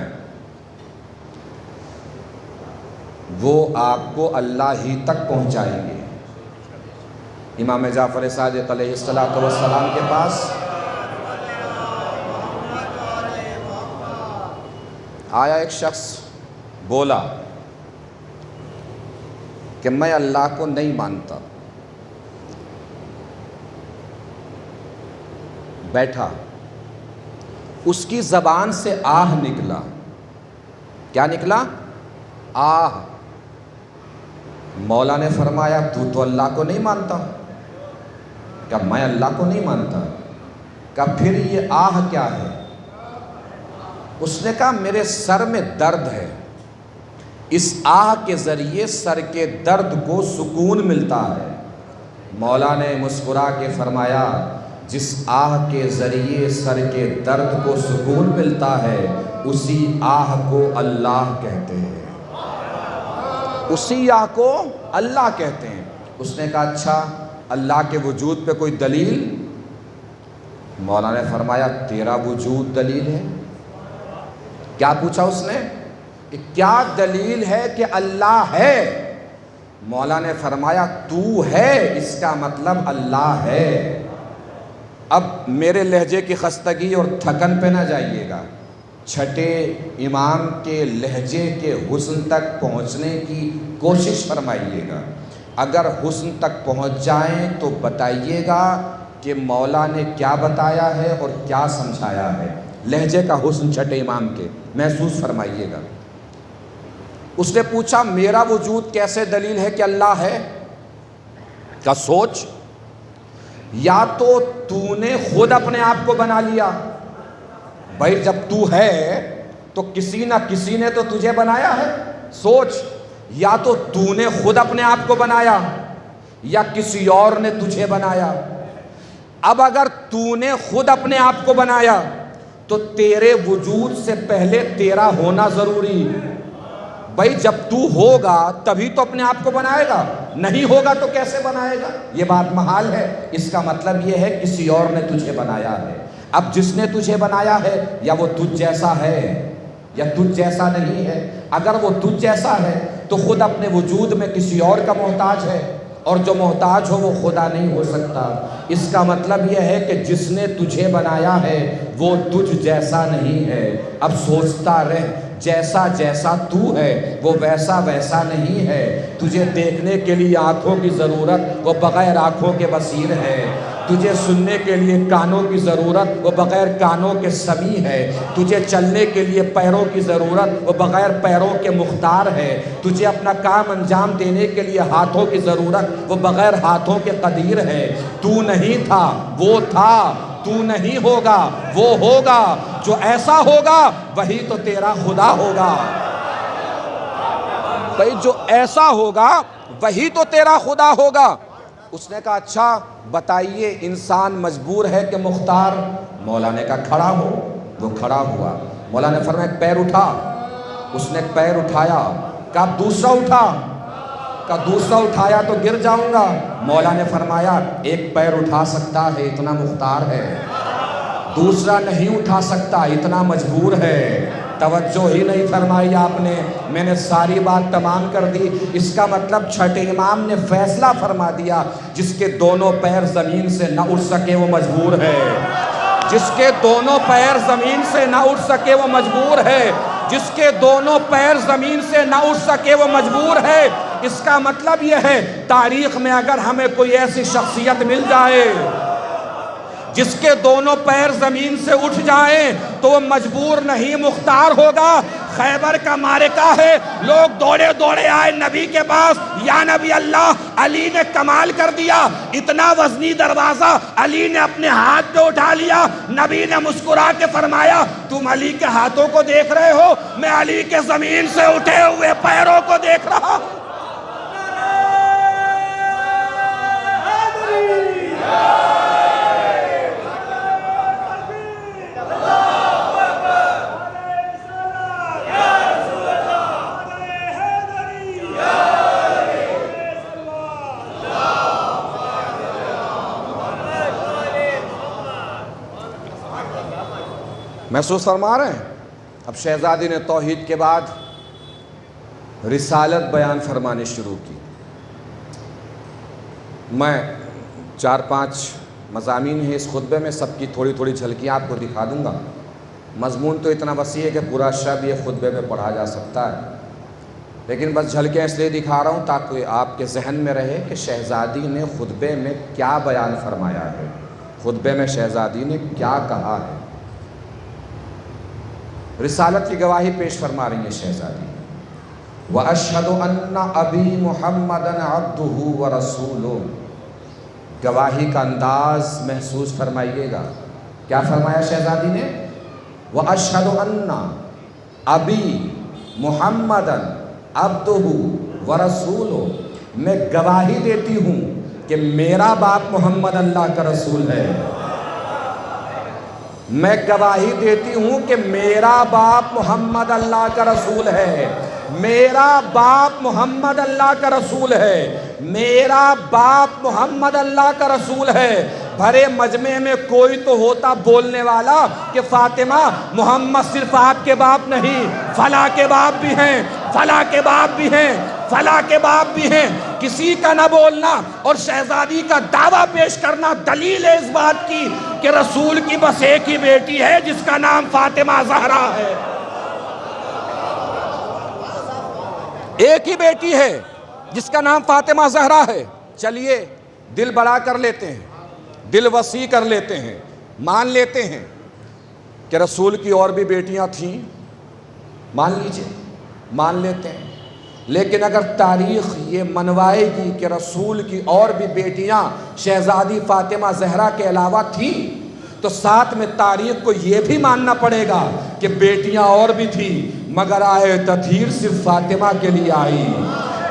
وہ آپ کو اللہ ہی تک پہنچائیں گے۔ امام جعفر صادق علیہ السلام کے پاس آیا ایک شخص، بولا کہ میں اللہ کو نہیں مانتا. بیٹھا, اس کی زبان سے آہ نکلا. کیا نکلا؟ آہ. مولا نے فرمایا تو اللہ کو نہیں مانتا. کہ میں اللہ کو نہیں مانتا. کہ پھر یہ آہ کیا ہے؟ اس نے کہا میرے سر میں درد ہے, اس آہ کے ذریعے سر کے درد کو سکون ملتا ہے. مولا نے مسکرا کے فرمایا جس آہ کے ذریعے سر کے درد کو سکون ملتا ہے اسی آہ کو اللہ کہتے ہیں. اسی آہ کو اللہ کہتے ہیں. اس نے کہا اچھا اللہ کے وجود پہ کوئی دلیل؟ مولا نے فرمایا تیرا وجود دلیل ہے. کیا پوچھا اس نے؟ کہ کیا دلیل ہے کہ اللہ ہے؟ مولا نے فرمایا تو ہے, اس کا مطلب اللہ ہے. اب میرے لہجے کی خستگی اور تھکن پہ نہ جائیے گا, چھٹے امام کے لہجے کے حسن تک پہنچنے کی کوشش فرمائیے گا. اگر حسن تک پہنچ جائیں تو بتائیے گا کہ مولا نے کیا بتایا ہے اور کیا سمجھایا ہے. لہجے کا حسن چھٹے امام کے محسوس فرمائیے گا. اس نے پوچھا میرا وجود کیسے دلیل ہے کہ اللہ ہے؟ کا سوچ, یا تو نے خود اپنے آپ کو بنا لیا. بھائی جب تو ہے تو کسی نہ کسی نے تو تجھے بنایا ہے. سوچ, یا تو نے خود اپنے آپ کو بنایا یا کسی اور نے تجھے بنایا. اب اگر تو نے خود اپنے آپ کو بنایا تو تیرے وجود سے پہلے تیرا ہونا ضروری. بھائی جب تو ہوگا تبھی تو اپنے آپ کو بنائے گا, نہیں ہوگا تو کیسے بنائے گا؟ یہ بات محال ہے. اس کا مطلب یہ ہے کسی اور نے تجھے بنایا ہے. اب جس نے تجھے بنایا ہے یا وہ تجھ جیسا ہے یا تجھ جیسا نہیں ہے. اگر وہ تجھ جیسا ہے تو خود اپنے وجود میں کسی اور کا محتاج ہے, اور جو محتاج ہو وہ خدا نہیں ہو سکتا. اس کا مطلب یہ ہے کہ جس نے تجھے بنایا ہے وہ تجھ جیسا نہیں ہے. اب سوچتا رہ, جیسا جیسا تو ہے وہ ویسا ویسا نہیں ہے. تجھے دیکھنے کے لیے آنکھوں کی ضرورت, وہ بغیر آنکھوں کے بصیر ہے. تجھے سننے کے لیے کانوں کی ضرورت, وہ بغیر کانوں کے سمیع ہے. تجھے چلنے کے لیے پیروں کی ضرورت, وہ بغیر پیروں کے مختار ہے. تجھے اپنا کام انجام دینے کے لیے ہاتھوں کی ضرورت, وہ بغیر ہاتھوں کے قدیر ہے. تو نہیں تھا وہ تھا, تو نہیں ہوگا وہ ہوگا. جو ایسا ہوگا وہی تو تیرا خدا ہوگا. بھائی جو ایسا ہوگا وہی تو تیرا خدا ہوگا. اس نے کہا اچھا بتائیے انسان مجبور ہے کہ مختار؟ مولا نے کہا کھڑا ہو. وہ کھڑا ہوا. مولا نے فرمایا ایک پیر اٹھا. اس نے ایک پیر اٹھایا. کہا دوسرا اٹھا. کہا دوسرا اٹھایا تو گر جاؤں گا. مولا نے فرمایا ایک پیر اٹھا سکتا ہے, اتنا مختار ہے. دوسرا نہیں اٹھا سکتا, اتنا مجبور ہے. توجہ ہی نہیں فرمائی آپ نے. میں نے ساری بات تمام کر دی. اس کا مطلب چھٹے امام نے فیصلہ فرما دیا جس کے دونوں پیر زمین سے نہ اٹھ سکے وہ مجبور ہے. جس کے دونوں پیر زمین سے نہ اٹھ سکے وہ مجبور ہے. جس کے دونوں پیر زمین سے نہ اٹھ سکے وہ مجبور ہے. اس کا مطلب یہ ہے تاریخ میں اگر ہمیں کوئی ایسی شخصیت مل جائے جس کے دونوں پیر زمین سے اٹھ جائیں تو وہ مجبور نہیں مختار ہوگا. خیبر کا معرکہ ہے, لوگ دوڑے دوڑے آئے نبی کے پاس, یا نبی اللہ علی نے کمال کر دیا, اتنا وزنی دروازہ علی نے اپنے ہاتھ پہ اٹھا لیا. نبی نے مسکرا کے فرمایا تم علی کے ہاتھوں کو دیکھ رہے ہو, میں علی کے زمین سے اٹھے ہوئے پیروں کو دیکھ رہا ہوں. محسوس فرما رہے ہیں؟ اب شہزادی نے توحید کے بعد رسالت بیان فرمانی شروع کی. میں 4-5 مضامین ہیں اس خطبے میں, سب کی تھوڑی تھوڑی جھلکیاں آپ کو دکھا دوں گا. مضمون تو اتنا وسیع ہے کہ پورا شب یہ خطبے میں پڑھا جا سکتا ہے. لیکن بس جھلکیں اس لیے دکھا رہا ہوں تاکہ آپ کے ذہن میں رہے کہ شہزادی نے خطبے میں کیا بیان فرمایا ہے، خطبے میں شہزادی نے کیا کہا ہے۔ رسالت کی گواہی پیش فرما رہی ہیں شہزادی۔ وَأَشْهَدُ أَنَّ أَبِي مُحَمَّدًا عَبْدُهُ وَرَسُولُهُ، گواہی کا انداز محسوس فرمائیے گا۔ کیا فرمایا شہزادی نے؟ وَأَشْهَدُ أَنَّ أَبِي مُحَمَّدًا عَبْدُهُ وَرَسُولُهُ، میں گواہی دیتی ہوں کہ میرا باپ محمد اللہ کا رسول ہے۔ میں گواہی دیتی ہوں کہ میرا باپ محمد اللہ کا رسول ہے، میرا باپ محمد اللہ کا رسول ہے، میرا باپ محمد اللہ کا رسول ہے۔ بھرے مجمع میں کوئی تو ہوتا بولنے والا کہ فاطمہ محمد صرف آپ کے باپ نہیں، فلاں کے باپ بھی ہیں، فلاں کے باپ بھی ہیں، فلاں کے باپ بھی ہیں۔ کسی کا نہ بولنا اور شہزادی کا دعویٰ پیش کرنا دلیل ہے اس بات کی کہ رسول کی بس ایک ہی بیٹی ہے جس کا نام فاطمہ زہرا ہے۔ ایک ہی بیٹی ہے جس کا نام فاطمہ زہرا ہے۔ چلیے دل بڑا کر لیتے ہیں، دل وسیع کر لیتے ہیں، مان لیتے ہیں کہ رسول کی اور بھی بیٹیاں تھیں، مان لیجئے، مان لیتے ہیں۔ لیکن اگر تاریخ یہ منوائے گی کہ رسول کی اور بھی بیٹیاں شہزادی فاطمہ زہرا کے علاوہ تھیں، تو ساتھ میں تاریخ کو یہ بھی ماننا پڑے گا کہ بیٹیاں اور بھی تھیں مگر آئے تطہیر صرف فاطمہ کے لیے آئی۔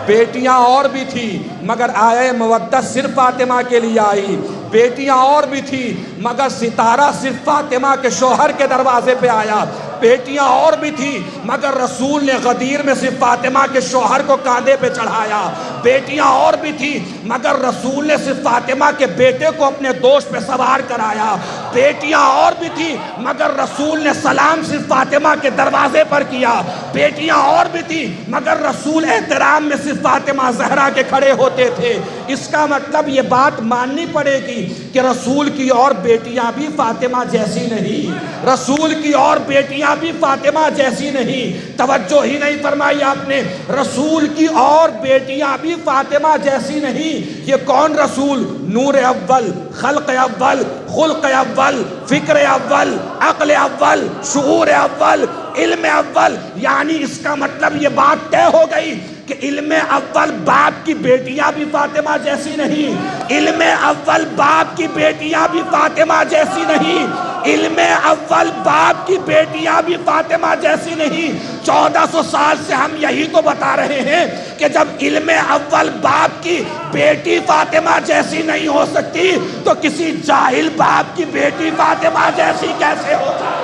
بیٹیاں اور بھی تھیں مگر آئے مودت صرف فاطمہ کے لیے آئی۔ بیٹیاں اور بھی تھیں مگر ستارہ صرف فاطمہ کے شوہر کے دروازے پہ آیا۔ بیٹیاں اور بھی تھیں مگر رسول نے غدیر میں صرف فاطمہ کے شوہر کو کاندھے پہ چڑھایا۔ بیٹیاں اور بھی تھیں مگر رسول نے صرف فاطمہ کے بیٹے کو اپنے دوست پہ سوار کرایا۔ بیٹیاں اور بھی تھیں مگر رسول نے سلام صرف فاطمہ کے دروازے پر کیا۔ بیٹیاں اور بھی تھیں مگر رسول احترام میں صرف فاطمہ زہرا کے کھڑے ہوتے تھے۔ اس کا مطلب یہ بات ماننی پڑے گی کہ رسول کی اور بیٹیاں بھی فاطمہ جیسی نہیں، رسول کی اور بیٹیاں بھی فاطمہ جیسی نہیں۔ توجہ ہی نہیں فرمائی آپ نے، رسول کی اور بیٹیاں بھی فاطمہ جیسی نہیں۔ یہ کون رسول؟ نور اول، خلق اول، خلق اول، فکر اول، عقل اول، شعور اول، علم اول۔ یعنی اس کا مطلب یہ بات طے ہو گئی کہ علم اول باپ کی بیٹیاں بھی فاطمہ جیسی نہیں، علم اول باپ کی بیٹیاں بھی فاطمہ جیسی نہیں، علم اول باپ کی بیٹیاں بھی فاطمہ جیسی نہیں۔ 1400 سال سے ہم یہی تو بتا رہے ہیں کہ جب علم اول باپ کی بیٹی فاطمہ جیسی نہیں ہو سکتی تو کسی جاہل باپ کی بیٹی فاطمہ جیسی کیسے ہو جائے؟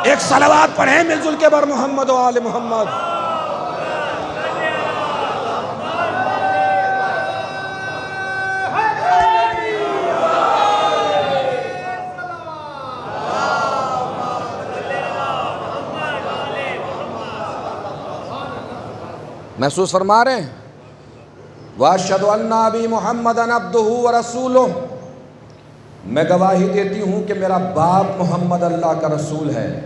ایک صلوات پڑھیں مل جل کے بر محمد و آل محمد۔ محسوس فرما رہے ہیں؟ وَأَشْهَدُ أَنَّ أَبِي مُحَمَّدًا عَبْدُهُ وَرَسُولُهُ، میں گواہی دیتی ہوں کہ میرا باپ محمد اللہ کا رسول ہے۔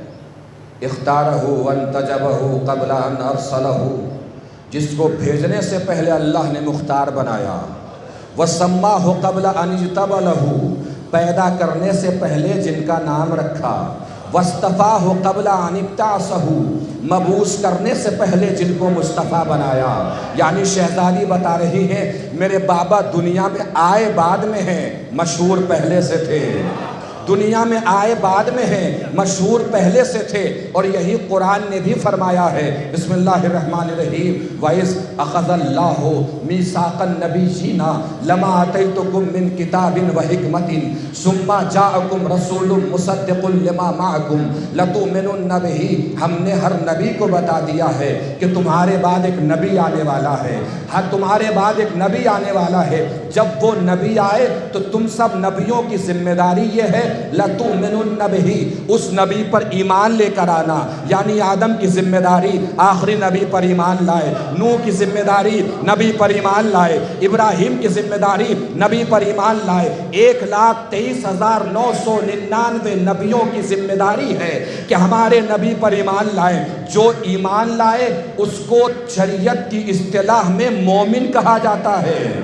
اختارہ وانتجبہ قبل ان ارسلہ، جس کو بھیجنے سے پہلے اللہ نے مختار بنایا۔ وسماہ قبل ان اجتبلہ، پیدا کرنے سے پہلے جن کا نام رکھا۔ واصطفاہ قبل ان ابتعثہ، مبعوث کرنے سے پہلے جن کو مصطفیٰ بنایا۔ یعنی شہزادی بتا رہی ہے میرے بابا دنیا میں آئے بعد میں ہیں، مشہور پہلے سے تھے۔ دنیا میں آئے بعد میں ہیں، مشہور پہلے سے تھے۔ اور یہی قرآن نے بھی فرمایا ہے، بسم اللہ الرحمن الرحیم، وَإِذْ أَخَذَ اللَّهُ مِيثَاقَ النَّبِيِّينَ لَمَا آتَيْتُكُم مِّن كِتَابٍ وَحِكْمَةٍ ثُمَّ جَاءَكُمْ رَسُولٌ مُصَدِّقٌ لِّمَا مَعَكُمْ لَتُؤْمِنُنَّ بِهِ، ہم نے ہر نبی کو بتا دیا ہے کہ تمہارے بعد ایک نبی آنے والا ہے، ہاں تمہارے بعد ایک نبی آنے والا ہے، جب وہ نبی آئے تو تم سب نبیوں کی ذمہ داری یہ ہے لَتُؤْمِنُنَّ بِهِ، اس نبی پر ایمان لے کر آنا، یعنی آدم کی ذمہ داری آخری نبی پر ایمان لائے، نوح کی ذمہ داری نبی پر ایمان لائے، ابراہیم کی ذمہ داری نبی پر ایمان لائے۔ 1,23,999 نبیوں کی ذمہ داری ہے کہ ہمارے نبی پر ایمان لائے۔ جو ایمان لائے اس کو شریعت کی اصطلاح میں مومن کہا جاتا ہے۔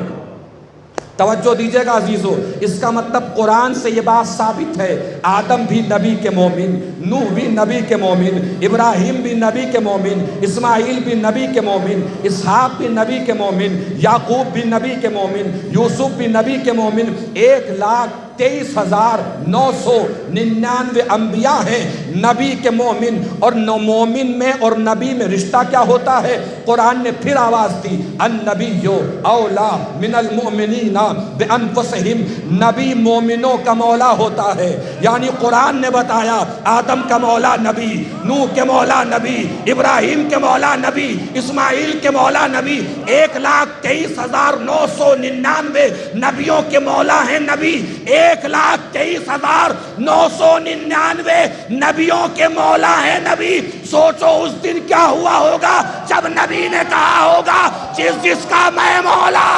توجہ دیجئے گا عزیزو، اس کا مطلب قرآن سے یہ بات ثابت ہے، آدم بھی نبی کے مومن، نوح بھی نبی کے مومن، ابراہیم بھی نبی کے مومن، اسماعیل بھی نبی کے مومن، اسحاق بھی نبی کے مومن، یعقوب بھی نبی کے مومن، یوسف بھی نبی کے مومن۔ 1,23,999 انبیاء ہیں نبی کے مومن۔ اور مومن میں اور نبی میں رشتہ کیا ہوتا ہے؟ قرآن نے پھر آواز دی، النبی اولا من المؤمنین بانفسہم، نبی مومنوں کا مولا ہوتا ہے۔ یعنی قرآن نے بتایا آدم کا مولا نبی، نوح کے مولا نبی، ابراہیم کے مولا نبی، اسماعیل کے مولا نبی۔ 1,23,999 نبیوں کے مولا ہیں نبی، 1,23,999 نبیوں کے مولا ہیں نبی۔ سوچو اس دن کیا ہوا ہوگا جب نبی نے کہا ہوگا جس کا میں مولا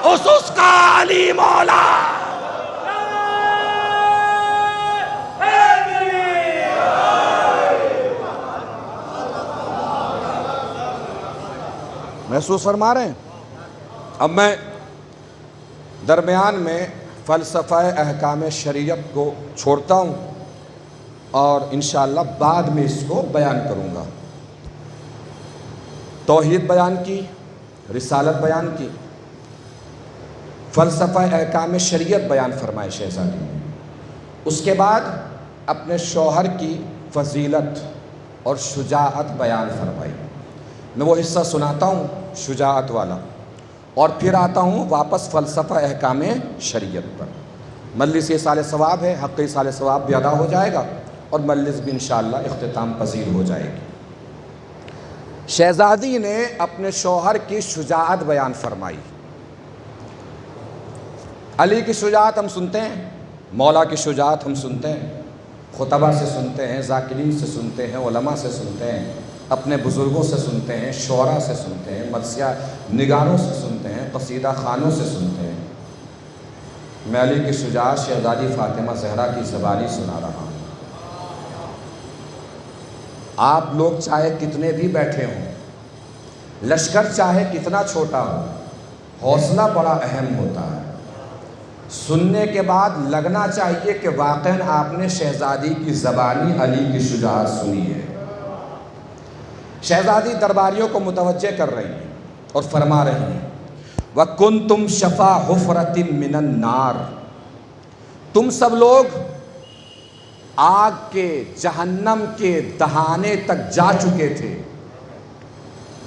اس کا علی مولا۔ محسوس فرما رہے ہیں؟ اب میں درمیان میں فلسفہ احکام شریعت کو چھوڑتا ہوں اور انشاءاللہ بعد میں اس کو بیان کروں گا۔ توحید بیان کی، رسالت بیان کی، فلسفہ احکام شریعت بیان فرمائے شہزادی نے۔ اس کے بعد اپنے شوہر کی فضیلت اور شجاعت بیان فرمائی۔ میں وہ حصہ سناتا ہوں شجاعت والا، اور پھر آتا ہوں واپس فلسفہ احکام شریعت پر۔ مجلس یہ سال ثواب ہے، حق سال ثواب بھی ادا ہو جائے گا اور مجلس بھی انشاءاللہ اختتام پذیر ہو جائے گی۔ شہزادی نے اپنے شوہر کی شجاعت بیان فرمائی۔ علی کی شجاعت ہم سنتے ہیں، مولا کی شجاعت ہم سنتے ہیں، خطبہ سے سنتے ہیں، ذاکرین سے سنتے ہیں، علماء سے سنتے ہیں، اپنے بزرگوں سے سنتے ہیں، شعراء سے سنتے ہیں، مرثیہ نگاروں سے سنتے ہیں، قصیدہ خوانوں سے سنتے ہیں۔ میں علی کی شجاعت شہزادی فاطمہ زہرا کی زبانی سنا رہا ہوں۔ آپ لوگ چاہے کتنے بھی بیٹھے ہوں، لشکر چاہے کتنا چھوٹا ہو، حوصلہ بڑا اہم ہوتا ہے۔ سننے کے بعد لگنا چاہیے کہ واقعاً آپ نے شہزادی کی زبانی علی کی شجاعت سنی ہے۔ شہزادی درباریوں کو متوجہ کر رہی ہیں اور فرما رہی ہیں، وَكُنْتُمْ شَفَا حُفْرَةٍ مِّنَ النَّارِ، تم سب لوگ آگ کے، جہنم کے دہانے تک جا چکے تھے،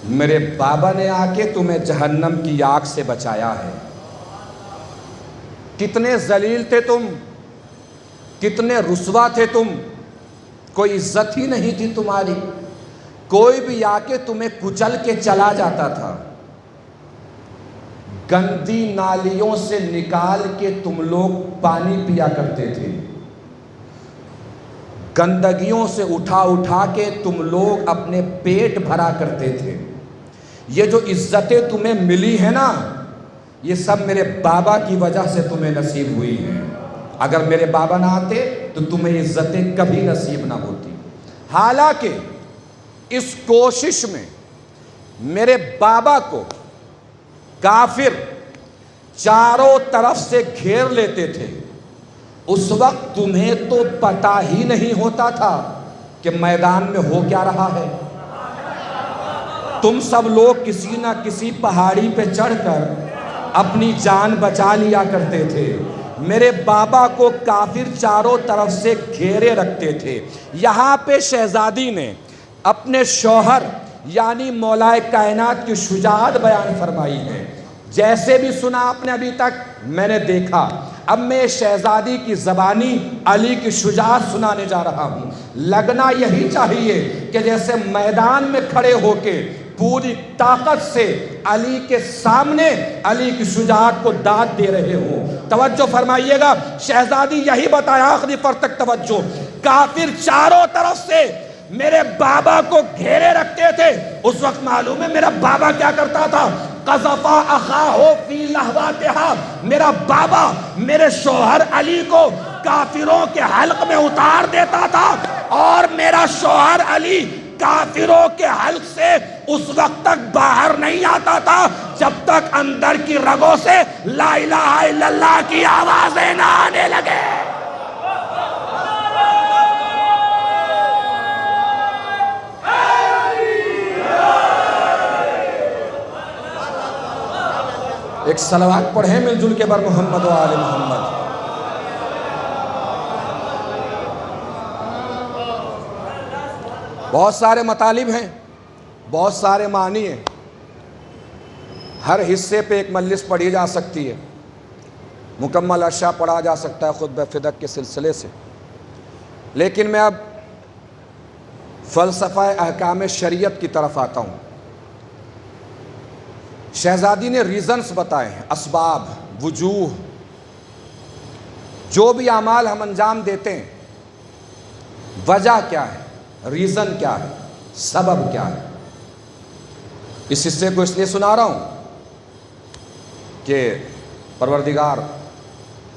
میرے بابا نے آ کے تمہیں جہنم کی آگ سے بچایا ہے۔ کتنے ذلیل تھے تم، کتنے رسوا تھے تم، کوئی عزت ہی نہیں تھی تمہاری، کوئی بھی آ کے تمہیں کچل کے چلا جاتا تھا، گندی نالیوں سے نکال کے تم لوگ پانی پیا کرتے تھے، گندگیوں سے اٹھا اٹھا کے تم لوگ اپنے پیٹ بھرا کرتے تھے۔ یہ جو عزتیں تمہیں ملی ہیں نا، یہ سب میرے بابا کی وجہ سے تمہیں نصیب ہوئی ہیں۔ اگر میرے بابا نہ آتے تو تمہیں عزتیں کبھی نصیب نہ ہوتی۔ حالانکہ اس کوشش میں میرے بابا کو کافر چاروں طرف سے گھیر لیتے تھے، اس وقت تمہیں تو پتہ ہی نہیں ہوتا تھا کہ میدان میں ہو کیا رہا ہے۔ تم سب لوگ کسی نہ کسی پہاڑی پہ چڑھ کر اپنی جان بچا لیا کرتے تھے۔ میرے بابا کو کافر چاروں طرف سے گھیرے رکھتے تھے۔ یہاں پہ شہزادی نے اپنے شوہر یعنی مولا کائنات کی شجاعت بیان فرمائی ہے۔ جیسے بھی سنا آپ نے ابھی تک، میں نے دیکھا، اب میں شہزادی کی زبانی علی کی شجاعت سنانے جا رہا ہوں۔ لگنا یہی چاہیے کہ جیسے میدان میں کھڑے ہو کے پوری طاقت سے علی کے سامنے علی کی شجاعت کو داد دے رہے ہوں۔ توجہ فرمائیے گا، شہزادی یہی بتایا، آخری پر تک توجہ، کافر چاروں طرف سے میرے بابا کو گھیرے رکھتے تھے۔ اس وقت معلوم ہے میرا بابا کیا کرتا تھا؟ قذفا اخاہ فی لہواتہا، میرا بابا میرے شوہر علی کو کافروں کے حلق میں اتار دیتا تھا، اور میرا شوہر علی کافروں کے حلق سے اس وقت تک باہر نہیں آتا تھا جب تک اندر کی رگوں سے لا الہ الا اللہ کی آوازیں نہ آنے لگے۔ ایک صلوات پڑھیں مل جل کے بر محمد و آل محمد۔ بہت سارے مطالب ہیں، بہت سارے معنی ہیں، ہر حصے پہ ایک مجلس پڑھی جا سکتی ہے، مکمل اشیاء پڑھا جا سکتا ہے خطبہ فدق کے سلسلے سے، لیکن میں اب فلسفہ احکام شریعت کی طرف آتا ہوں۔ شہزادی نے ریزنز بتائے ہیں، اسباب، وجوہ، جو بھی اعمال ہم انجام دیتے ہیں وجہ کیا ہے، ریزن کیا ہے، سبب کیا ہے۔ اس حصے کو اس لیے سنا رہا ہوں کہ پروردگار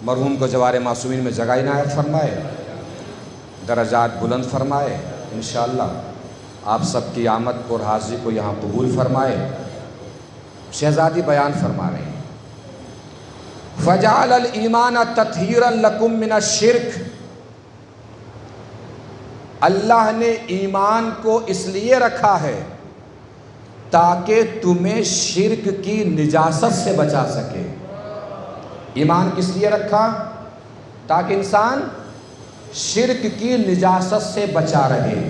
مرحوم کو جوار معصومین میں جگہ عنایت فرمائے، درجات بلند فرمائے، انشاءاللہ آپ سب کی آمد کو اور حاضری کو یہاں قبول فرمائے۔ شہزادی بیان فرما رہے ہیں، فَجَعَلَ الْإِيمَانَ تَطْهِيرًا لَكُم مِّنَ الشِّرْكِ، اللہ نے ایمان کو اس لیے رکھا ہے تاکہ تمہیں شرک کی نجاست سے بچا سکے۔ ایمان کس لیے رکھا؟ تاکہ انسان شرک کی نجاست سے بچا رہے۔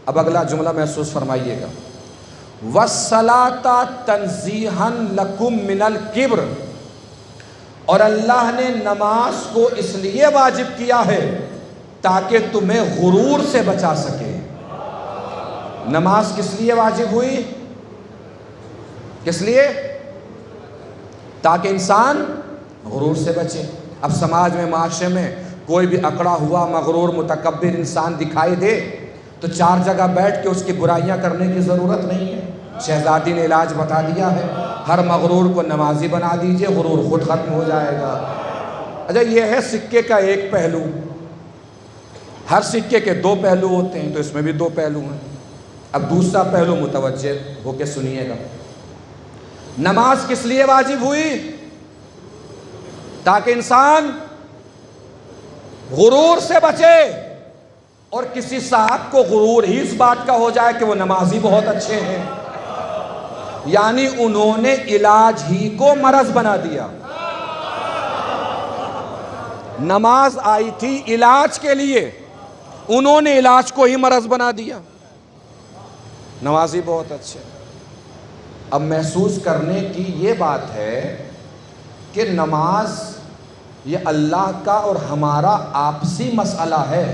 اب اگلا جملہ محسوس فرمائیے گا، وَالصَّلَاةَ تَنزِيهًا لَكُم مِّنَ الْكِبْرِ، اور اللہ نے نماز کو اس لیے واجب کیا ہے تاکہ تمہیں غرور سے بچا سکے۔ نماز کس لیے واجب ہوئی؟ کس لیے؟ تاکہ انسان غرور سے بچے۔ اب سماج میں، معاشرے میں کوئی بھی اکڑا ہوا مغرور متکبر انسان دکھائی دے تو چار جگہ بیٹھ کے اس کی برائیاں کرنے کی ضرورت نہیں ہے۔ شہزادی نے علاج بتا دیا ہے، ہر مغرور کو نمازی بنا دیجئے، غرور خود ختم ہو جائے گا۔ اچھا، یہ ہے سکے کا ایک پہلو۔ ہر سکے کے دو پہلو ہوتے ہیں، تو اس میں بھی دو پہلو ہیں۔ اب دوسرا پہلو متوجہ ہو کے سنیے گا۔ نماز کس لیے واجب ہوئی؟ تاکہ انسان غرور سے بچے، اور کسی صاحب کو غرور ہی اس بات کا ہو جائے کہ وہ نمازی بہت اچھے ہیں، یعنی انہوں نے علاج ہی کو مرض بنا دیا۔ نماز آئی تھی علاج کے لیے، انہوں نے علاج کو ہی مرض بنا دیا۔ نمازی بہت اچھے۔ اب محسوس کرنے کی یہ بات ہے کہ نماز یہ اللہ کا اور ہمارا آپسی مسئلہ ہے۔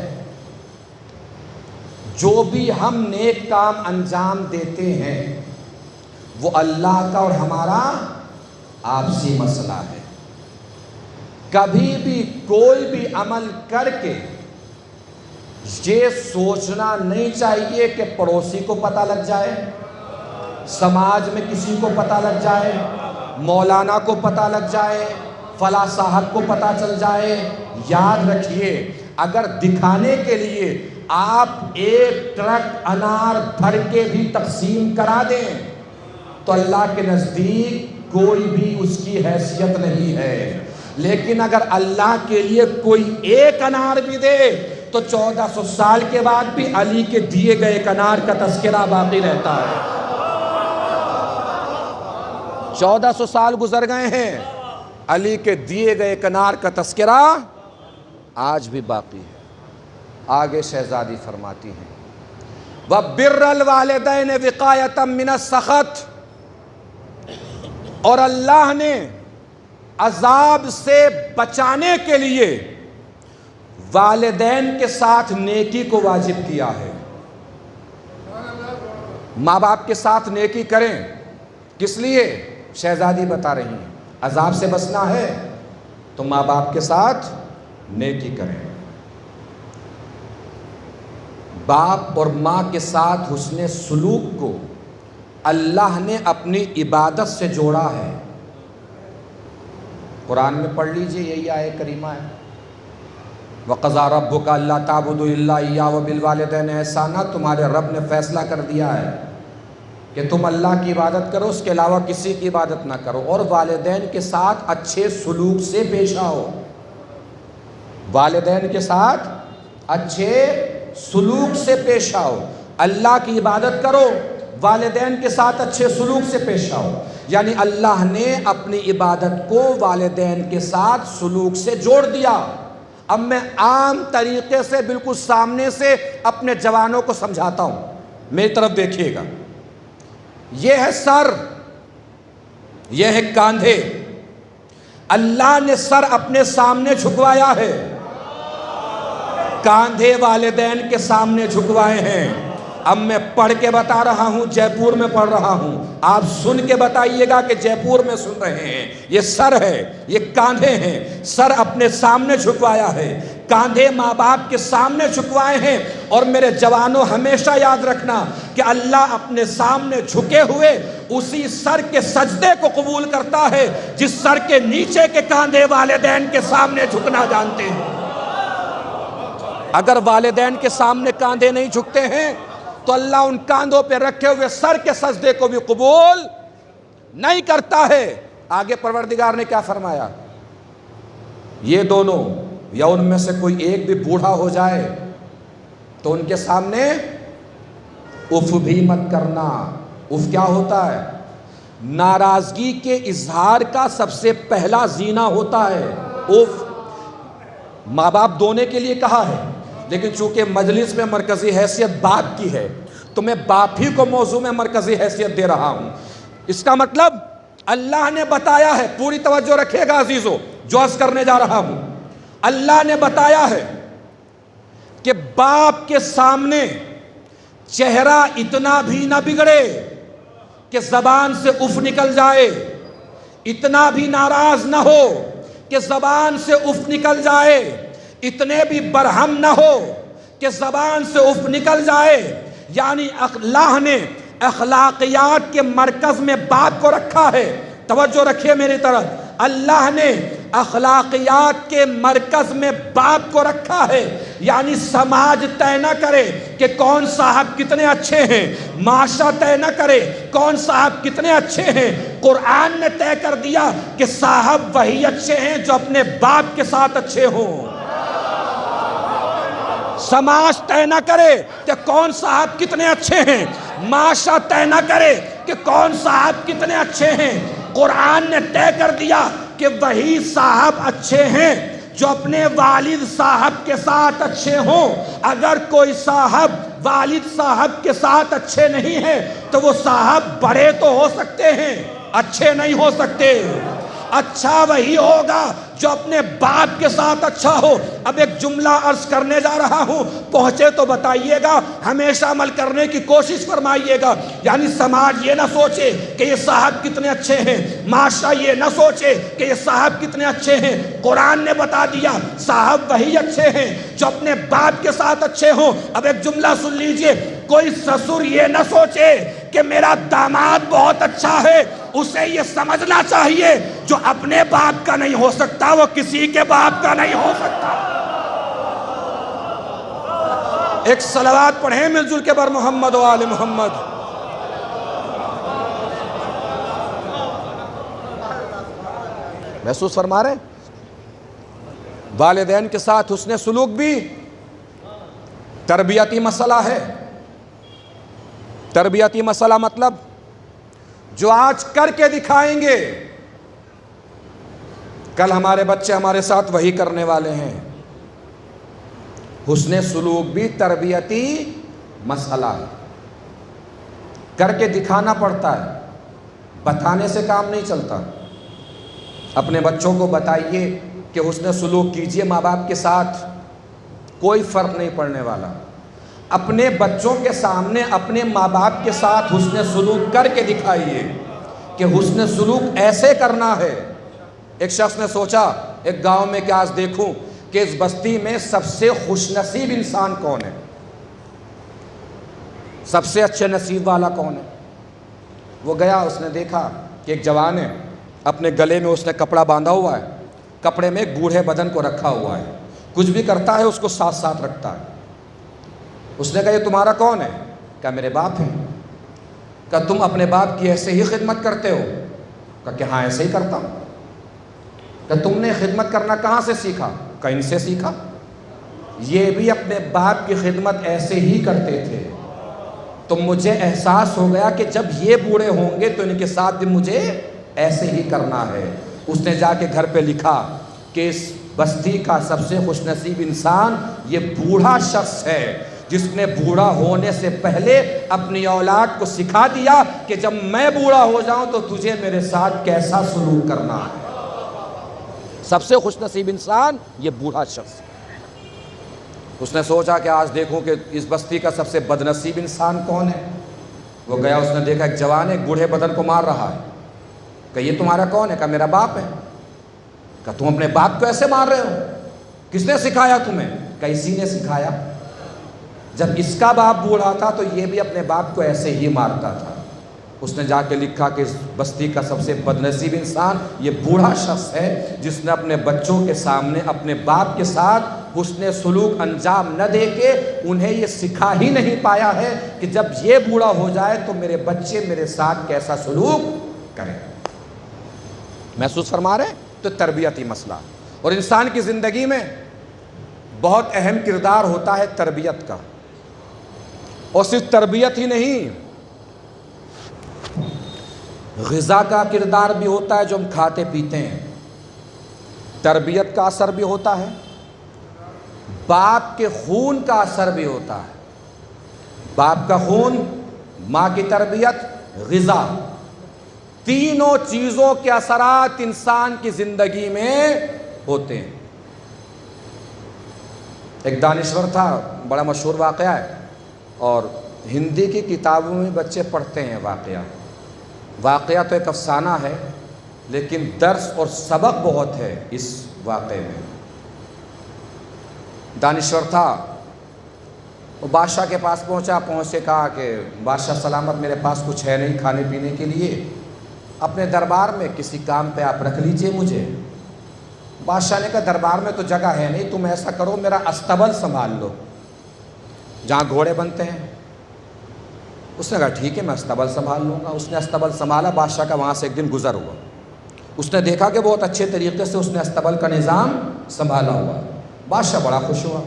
جو بھی ہم نیک کام انجام دیتے ہیں وہ اللہ کا اور ہمارا آپسی مسئلہ ہے۔ کبھی بھی کوئی بھی عمل کر کے یہ سوچنا نہیں چاہیے کہ پڑوسی کو پتہ لگ جائے، سماج میں کسی کو پتہ لگ جائے، مولانا کو پتہ لگ جائے، فلاں صاحب کو پتہ چل جائے۔ یاد رکھیے، اگر دکھانے کے لیے آپ ایک ٹرک انار بھر کے بھی تقسیم کرا دیں تو اللہ کے نزدیک کوئی بھی اس کی حیثیت نہیں ہے، لیکن اگر اللہ کے لیے کوئی ایک انار بھی دے تو 1400 سال کے بعد بھی علی کے دیے گئے ایک انار کا تذکرہ باقی رہتا ہے۔ 1400 سال گزر گئے ہیں، علی کے دیے گئے ایک انار کا تذکرہ آج بھی باقی ہے۔ آگے شہزادی فرماتی ہیں، وَبِرَّ الْوَالِدَيْنِ وِقَایَةً مِّنَ السَّخَطِ، اور اللہ نے عذاب سے بچانے کے لیے والدین کے ساتھ نیکی کو واجب کیا ہے۔ ماں باپ کے ساتھ نیکی کریں. کس لیے؟ شہزادی بتا رہی ہیں عذاب سے بچنا ہے تو ماں باپ کے ساتھ نیکی کریں. باپ اور ماں کے ساتھ حسن سلوک کو اللہ نے اپنی عبادت سے جوڑا ہے. قرآن میں پڑھ لیجئے، یہی آیت کریمہ ہے. وَقَضَىٰ رَبُّكَ أَلَّا تَعْبُدُوا إِلَّا إِيَّاهُ وَبِالْوَالِدَيْنِ إِحْسَانًا. تمہارے رب نے فیصلہ کر دیا ہے کہ تم اللہ کی عبادت کرو، اس کے علاوہ کسی کی عبادت نہ کرو، اور والدین کے ساتھ اچھے سلوک سے پیش آؤ. والدین کے ساتھ اچھے سلوک سے پیش آؤ. اللہ کی عبادت کرو، والدین کے ساتھ اچھے سلوک سے پیش آؤ. یعنی اللہ نے اپنی عبادت کو والدین کے ساتھ سلوک سے جوڑ دیا. اب میں عام طریقے سے بالکل سامنے سے اپنے جوانوں کو سمجھاتا ہوں، میری طرف دیکھیے گا. یہ ہے سر، یہ ہے کاندھے. اللہ نے سر اپنے سامنے جھکوایا ہے، کاندھے والدین کے سامنے جھکوائے ہیں. اب میں پڑھ کے بتا رہا ہوں، جے پور میں پڑھ رہا ہوں، آپ سن کے بتائیے گا کہ جے پور میں سن رہے ہیں. یہ سر ہے، یہ کاندھے ہیں. سر اپنے سامنے جھکوایا ہے، کاندھے ماں باپ کے سامنے جھکوائے ہیں. اور میرے جوانوں ہمیشہ یاد رکھنا کہ اللہ اپنے سامنے جھکے ہوئے اسی سر کے سجدے کو قبول کرتا ہے جس سر کے نیچے کے کاندھے والدین کے سامنے جھکنا جانتے ہیں. اگر والدین کے سامنے کاندھے نہیں جھکتے ہیں تو اللہ ان کاندھوں پہ رکھے ہوئے سر کے سجدے کو بھی قبول نہیں کرتا ہے. آگے پروردگار نے کیا فرمایا؟ یہ دونوں یا ان میں سے کوئی ایک بھی بوڑھا ہو جائے تو ان کے سامنے اف بھی مت کرنا. اف کیا ہوتا ہے؟ ناراضگی کے اظہار کا سب سے پہلا زینہ ہوتا ہے اف. ماں باپ دونے کے لیے کہا ہے، لیکن چونکہ مجلس میں مرکزی حیثیت باپ کی ہے تو میں باپ ہی کو موضوع میں مرکزی حیثیت دے رہا ہوں. اس کا مطلب اللہ نے بتایا ہے، پوری توجہ رکھیے گا عزیزو جو عرض کرنے جا رہا ہوں. اللہ نے بتایا ہے کہ باپ کے سامنے چہرہ اتنا بھی نہ بگڑے کہ زبان سے اف نکل جائے، اتنا بھی ناراض نہ ہو کہ زبان سے اف نکل جائے، اتنے بھی برہم نہ ہو کہ زبان سے اف نکل جائے. یعنی اللہ نے اخلاقیات کے مرکز میں باپ کو رکھا ہے. توجہ رکھیے میری طرف، اللہ نے اخلاقیات کے مرکز میں باپ کو رکھا ہے. یعنی سماج طے نہ کرے کہ کون صاحب کتنے اچھے ہیں، معاشرہ طے نہ کرے کون صاحب کتنے اچھے ہیں. قرآن نے طے کر دیا کہ صاحب وہی اچھے ہیں جو اپنے باپ کے ساتھ اچھے ہوں. سماج طے نہ کرے کہ کون صاحب کتنے اچھے ہیں، معاشرہ طے نہ کرے کہ کون صاحب کتنے اچھے ہیں. قرآن نے طے کر دیا کہ وہی صاحب اچھے ہیں جو اپنے والد صاحب کے ساتھ اچھے ہوں. اگر کوئی صاحب والد صاحب کے ساتھ اچھے نہیں ہیں تو وہ صاحب بڑے تو ہو سکتے ہیں، اچھے نہیں ہو سکتے. اچھا وہی ہوگا جو اپنے باپ کے ساتھ اچھا ہو. اب ایک جملہ عرض کرنے جا رہا ہوں، پہنچے تو بتائیے گا، ہمیشہ عمل کرنے کی کوشش فرمائیے گا. یعنی سماج یہ نہ سوچے کہ یہ صاحب کتنے اچھے ہیں، معاشرہ یہ نہ سوچے کہ یہ صاحب کتنے اچھے ہیں. قرآن نے بتا دیا صاحب وہی اچھے ہیں جو اپنے باپ کے ساتھ اچھے ہوں. اب ایک جملہ سن لیجئے، کوئی سسر یہ نہ سوچے کہ میرا داماد بہت اچھا ہے، اسے یہ سمجھنا چاہیے جو اپنے باپ کا نہیں ہو سکتا وہ کسی کے باپ کا نہیں ہو سکتا. ایک صلوات پڑھیں مل جل کے بر محمد و آل محمد. محسوس فرما رہے؟ والدین کے ساتھ حسن سلوک بھی تربیتی مسئلہ ہے. تربیتی مسئلہ مطلب جو آج کر کے دکھائیں گے کل ہمارے بچے ہمارے ساتھ وہی کرنے والے ہیں. حسن سلوک بھی تربیتی مسئلہ ہے. کر کے دکھانا پڑتا ہے، بتانے سے کام نہیں چلتا. اپنے بچوں کو بتائیے کہ حسن سلوک کیجئے ماں باپ کے ساتھ، کوئی فرق نہیں پڑنے والا. اپنے بچوں کے سامنے اپنے ماں باپ کے ساتھ حسن سلوک کر کے دکھائیے کہ حسن سلوک ایسے کرنا ہے۔ ایک شخص نے سوچا ایک گاؤں میں کہ آج دیکھوں کہ اس بستی میں سب سے خوش نصیب انسان کون ہے، سب سے اچھے نصیب والا کون ہے۔ وہ گیا، اس نے دیکھا کہ ایک جوان ہے، اپنے گلے میں اس نے کپڑا باندھا ہوا ہے، کپڑے میں ایک بوڑھے بدن کو رکھا ہوا ہے، کچھ بھی کرتا ہے اس کو ساتھ ساتھ رکھتا ہے۔ اس نے کہا یہ تمہارا کون ہے؟ کہا میرے باپ ہیں۔ کہا تم اپنے باپ کی ایسے ہی خدمت کرتے ہو؟ کہا کہ ہاں ایسے ہی کرتا ہوں۔ کہا تم نے خدمت کرنا کہاں سے سیکھا؟ کہا ان سے سیکھا۔ یہ بھی اپنے باپ کی خدمت ایسے ہی کرتے تھے، تو مجھے احساس ہو گیا کہ جب یہ بوڑھے ہوں گے تو ان کے ساتھ بھی مجھے ایسے ہی کرنا ہے۔ اس نے جا کے گھر پہ لکھا کہ اس بستی کا سب سے خوش نصیب انسان یہ بوڑھا شخص ہے جس نے بوڑھا ہونے سے پہلے اپنی اولاد کو سکھا دیا کہ جب میں بوڑھا ہو جاؤں تو تجھے میرے ساتھ کیسا سلوک کرنا ہے۔ سب سے خوش نصیب انسان یہ بوڑھا شخص۔ اس نے سوچا کہ آج دیکھوں کہ اس بستی کا سب سے بد نصیب انسان کون ہے۔ وہ گیا، اس نے دیکھا ایک جوان ایک بوڑھے بدن کو مار رہا ہے۔ کہ یہ تمہارا کون ہے؟ کہا میرا باپ ہے۔ کہ تم اپنے باپ کو ایسے مار رہے ہو؟ کس نے سکھایا تمہیں؟ کہ اسی نے سکھایا۔ جب اس کا باپ بوڑھا تھا تو یہ بھی اپنے باپ کو ایسے ہی مارتا تھا۔ اس نے جا کے لکھا کہ اس بستی کا سب سے بدنصیب انسان یہ بوڑھا شخص ہے جس نے اپنے بچوں کے سامنے اپنے باپ کے ساتھ حسن سلوک انجام نہ دے کے انہیں یہ سکھا ہی نہیں پایا ہے کہ جب یہ بوڑھا ہو جائے تو میرے بچے میرے ساتھ کیسا سلوک کریں۔ محسوس فرما رہے ہیں؟ تو تربیتی مسئلہ، اور انسان کی زندگی میں بہت اہم کردار ہوتا ہے تربیت کا، اور صرف تربیت ہی نہیں، غذا کا کردار بھی ہوتا ہے جو ہم کھاتے پیتے ہیں، تربیت کا اثر بھی ہوتا ہے، باپ کے خون کا اثر بھی ہوتا ہے، باپ کا خون، ماں کی تربیت، غذا، تینوں چیزوں کے اثرات انسان کی زندگی میں ہوتے ہیں۔ ایک دانشور تھا، بڑا مشہور واقعہ ہے، اور ہندی کی کتابوں میں بچے پڑھتے ہیں واقعہ تو ایک افسانہ ہے لیکن درس اور سبق بہت ہے اس واقعے میں۔ دانشور تھا، وہ بادشاہ کے پاس پہنچے کہا کہ بادشاہ سلامت، میرے پاس کچھ ہے نہیں کھانے پینے کے لیے، اپنے دربار میں کسی کام پہ آپ رکھ لیجئے مجھے۔ بادشاہ نے کہا دربار میں تو جگہ ہے نہیں، تم ایسا کرو میرا استبل سنبھال لو جہاں گھوڑے بنتے ہیں۔ اس نے کہا ٹھیک ہے میں استبل سنبھال لوں گا۔ اس نے استبل سنبھالا، بادشاہ کا وہاں سے ایک دن گزر ہوا، اس نے دیکھا کہ بہت اچھے طریقے سے اس نے استبل کا نظام سنبھالا ہوا۔ بادشاہ بڑا خوش ہوا،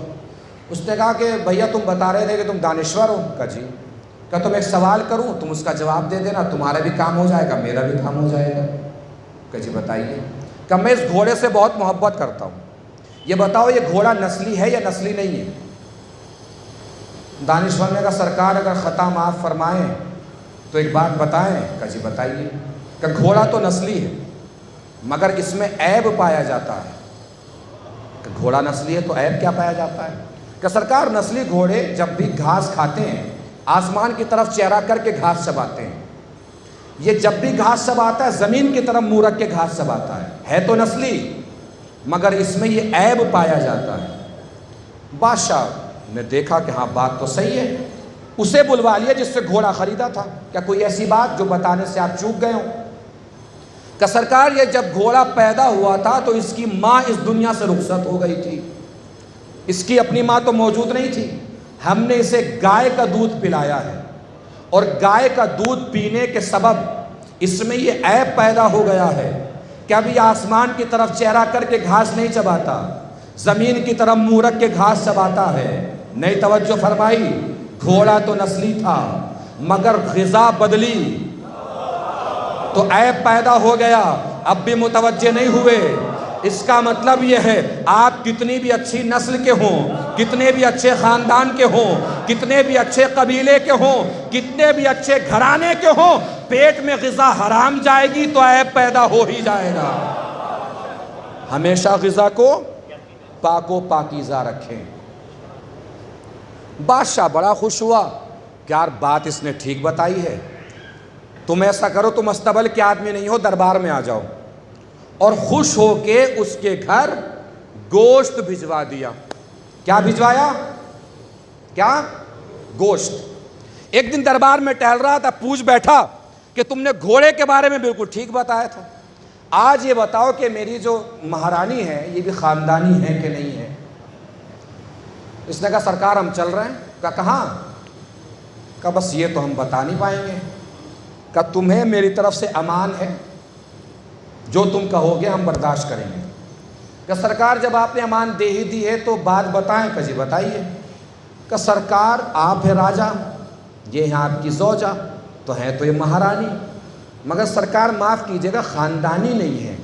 اس نے کہا کہ بھیا تم بتا رہے تھے کہ تم دانشور ہو؟ کہا جی۔ کہا تم ایک سوال کروں، تم اس کا جواب دے دینا، تمہارا بھی کام ہو جائے گا میرا بھی کام ہو جائے گا۔ کہا جی بتائیے۔ کہ میں اس گھوڑے سے بہت محبت کرتا ہوں، یہ بتاؤ یہ گھوڑا نسلی ہے یا نسلی نہیں ہے؟ دانشور نے کہا سرکار اگر خطا معاف فرمائیں تو ایک بات بتائیں۔ کہا جی بتائیے۔ کہ گھوڑا تو نسلی ہے مگر اس میں عیب پایا جاتا ہے۔ کہ گھوڑا نسلی ہے تو عیب کیا پایا جاتا ہے؟ کہ سرکار نسلی گھوڑے جب بھی گھاس کھاتے ہیں آسمان کی طرف چہرہ کر کے گھاس چباتے ہیں، یہ جب بھی گھاس چباتا ہے زمین کی طرف منہ رکھ کے گھاس چباتا ہے تو نسلی مگر اس میں یہ عیب پایا جاتا ہے۔ بادشاہ نے دیکھا کہ ہاں بات تو صحیح ہے، اسے بلوا لیا جس سے گھوڑا خریدا تھا، کیا کوئی ایسی بات جو بتانے سے آپ چوک گئے ہوں؟ کہ سرکار یہ جب گھوڑا پیدا ہوا تھا تو اس کی ماں اس دنیا سے رخصت ہو گئی تھی، اس کی اپنی ماں تو موجود نہیں تھی، ہم نے اسے گائے کا دودھ پلایا ہے اور گائے کا دودھ پینے کے سبب اس میں یہ عیب پیدا ہو گیا ہے کہ ابھی آسمان کی طرف چہرہ کر کے گھاس نہیں چباتا، زمین کی طرف منہ رکھ کے گھاس چباتا ہے۔ نئی توجہ فرمائی، گھوڑا تو نسلی تھا مگر غذا بدلی تو عیب پیدا ہو گیا، اب بھی متوجہ نہیں ہوئے۔ اس کا مطلب یہ ہے آپ کتنی بھی اچھی نسل کے ہوں، کتنے بھی اچھے خاندان کے ہوں، کتنے بھی اچھے قبیلے کے ہوں، کتنے بھی اچھے گھرانے کے ہوں، پیٹ میں غذا حرام جائے گی تو عیب پیدا ہو ہی جائے گا۔ ہمیشہ غذا کو پاک و پاکیزہ رکھیں۔ بادشاہ بڑا خوش ہوا کہ یار بات اس نے ٹھیک بتائی ہے، تم ایسا کرو، تم استبل کے آدمی نہیں ہو، دربار میں آ جاؤ، اور خوش ہو کے اس کے گھر گوشت بھجوا دیا۔ کیا بھجوایا؟ کیا؟ گوشت۔ ایک دن دربار میں ٹہل رہا تھا، پوچھ بیٹھا کہ تم نے گھوڑے کے بارے میں بالکل ٹھیک بتایا تھا، آج یہ بتاؤ کہ میری جو مہارانی ہے یہ بھی خاندانی ہے کہ نہیں ہے؟ اس نے کہا سرکار ہم چل رہے ہیں۔ کہا کہاں؟ کہا بس یہ تو ہم بتا نہیں پائیں گے۔ کہا تمہیں میری طرف سے امان ہے، جو تم کہو گے ہم برداشت کریں گے۔ کہ سرکار جب آپ نے امان دے ہی دی ہے تو بات بتائیں۔ کہ جی بتائیے۔ کہ سرکار آپ ہے راجہ، یہ ہیں آپ کی زوجہ، تو ہیں تو یہ مہارانی، مگر سرکار معاف کیجیے گا خاندانی نہیں ہے۔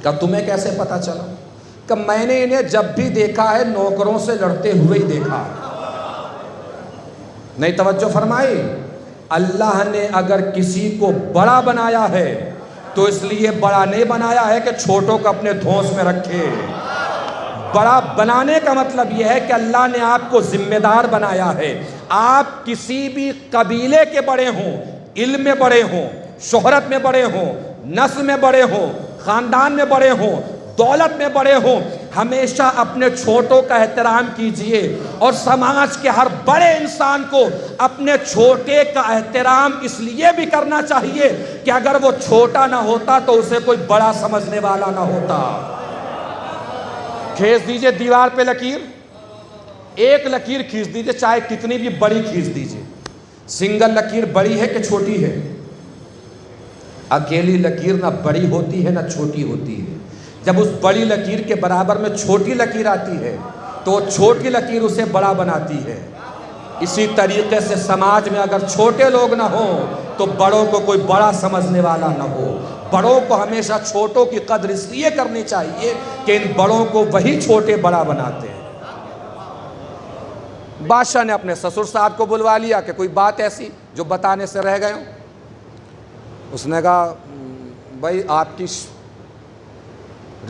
کہ تمہیں کیسے پتہ چلا؟ کہ میں نے انہیں جب بھی دیکھا ہے نوکروں سے لڑتے ہوئے ہی دیکھا۔ نہیں توجہ فرمائی؟ اللہ نے اگر کسی کو بڑا بنایا ہے تو اس لیے بڑا نہیں بنایا ہے کہ چھوٹوں کو اپنے دھونس میں رکھے۔ بڑا بنانے کا مطلب یہ ہے کہ اللہ نے آپ کو ذمہ دار بنایا ہے۔ آپ کسی بھی قبیلے کے بڑے ہوں، علم میں بڑے ہوں، شہرت میں بڑے ہوں، نسل میں بڑے ہوں، خاندان میں بڑے ہوں، دولت میں بڑے ہوں، ہمیشہ اپنے چھوٹوں کا احترام کیجئے، اور سماج کے ہر بڑے انسان کو اپنے چھوٹے کا احترام اس لیے بھی کرنا چاہیے کہ اگر وہ چھوٹا نہ ہوتا تو اسے کوئی بڑا سمجھنے والا نہ ہوتا۔ کھینچ دیجئے دیوار پہ لکیر، ایک لکیر کھینچ دیجئے، چاہے کتنی بھی بڑی کھینچ دیجئے، سنگل لکیر بڑی ہے کہ چھوٹی ہے؟ اکیلی لکیر نہ بڑی ہوتی ہے نہ چھوٹی ہوتی ہے۔ جب اس بڑی لکیر کے برابر میں چھوٹی لکیر آتی ہے تو چھوٹی لکیر اسے بڑا بناتی ہے۔ اسی طریقے سے سماج میں اگر چھوٹے لوگ نہ ہوں تو بڑوں کو کوئی بڑا سمجھنے والا نہ ہو۔ بڑوں کو ہمیشہ چھوٹوں کی قدر اس لیے کرنی چاہیے کہ ان بڑوں کو وہی چھوٹے بڑا بناتے ہیں۔ بادشاہ نے اپنے سسر صاحب کو بلوا لیا کہ کوئی بات ایسی جو بتانے سے رہ گئے ہوں۔ اس نے کہا بھائی آپ کی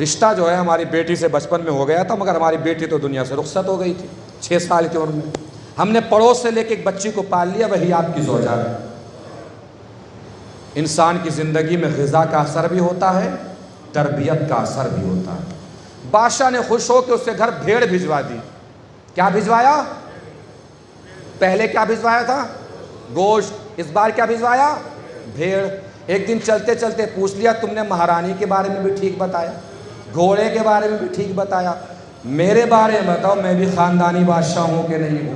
رشتہ جو ہے ہماری بیٹی سے بچپن میں ہو گیا تھا، مگر ہماری بیٹی تو دنیا سے رخصت ہو گئی تھی 6 سال کی عمر میں۔ ہم نے پڑوس سے لے کے ایک بچی کو پال لیا، وہی آپ کی زوجہ ہے۔ انسان کی زندگی میں غذا کا اثر بھی ہوتا ہے، تربیت کا اثر بھی ہوتا ہے۔ بادشاہ نے خوش ہو کے اس کے گھر بھیڑ بھجوا دی۔ کیا بھجوایا؟ پہلے کیا بھجوایا تھا؟ گوشت۔ اس بار کیا بھجوایا؟ بھیڑ۔ ایک دن چلتے چلتے پوچھ لیا تم نے مہارانی کے بارے میں بھی ٹھیک بتایا، گھوڑے کے بارے میں بھی ٹھیک بتایا، میرے بارے میں بتاؤ میں بھی خاندانی بادشاہ ہوں کہ نہیں ہوں؟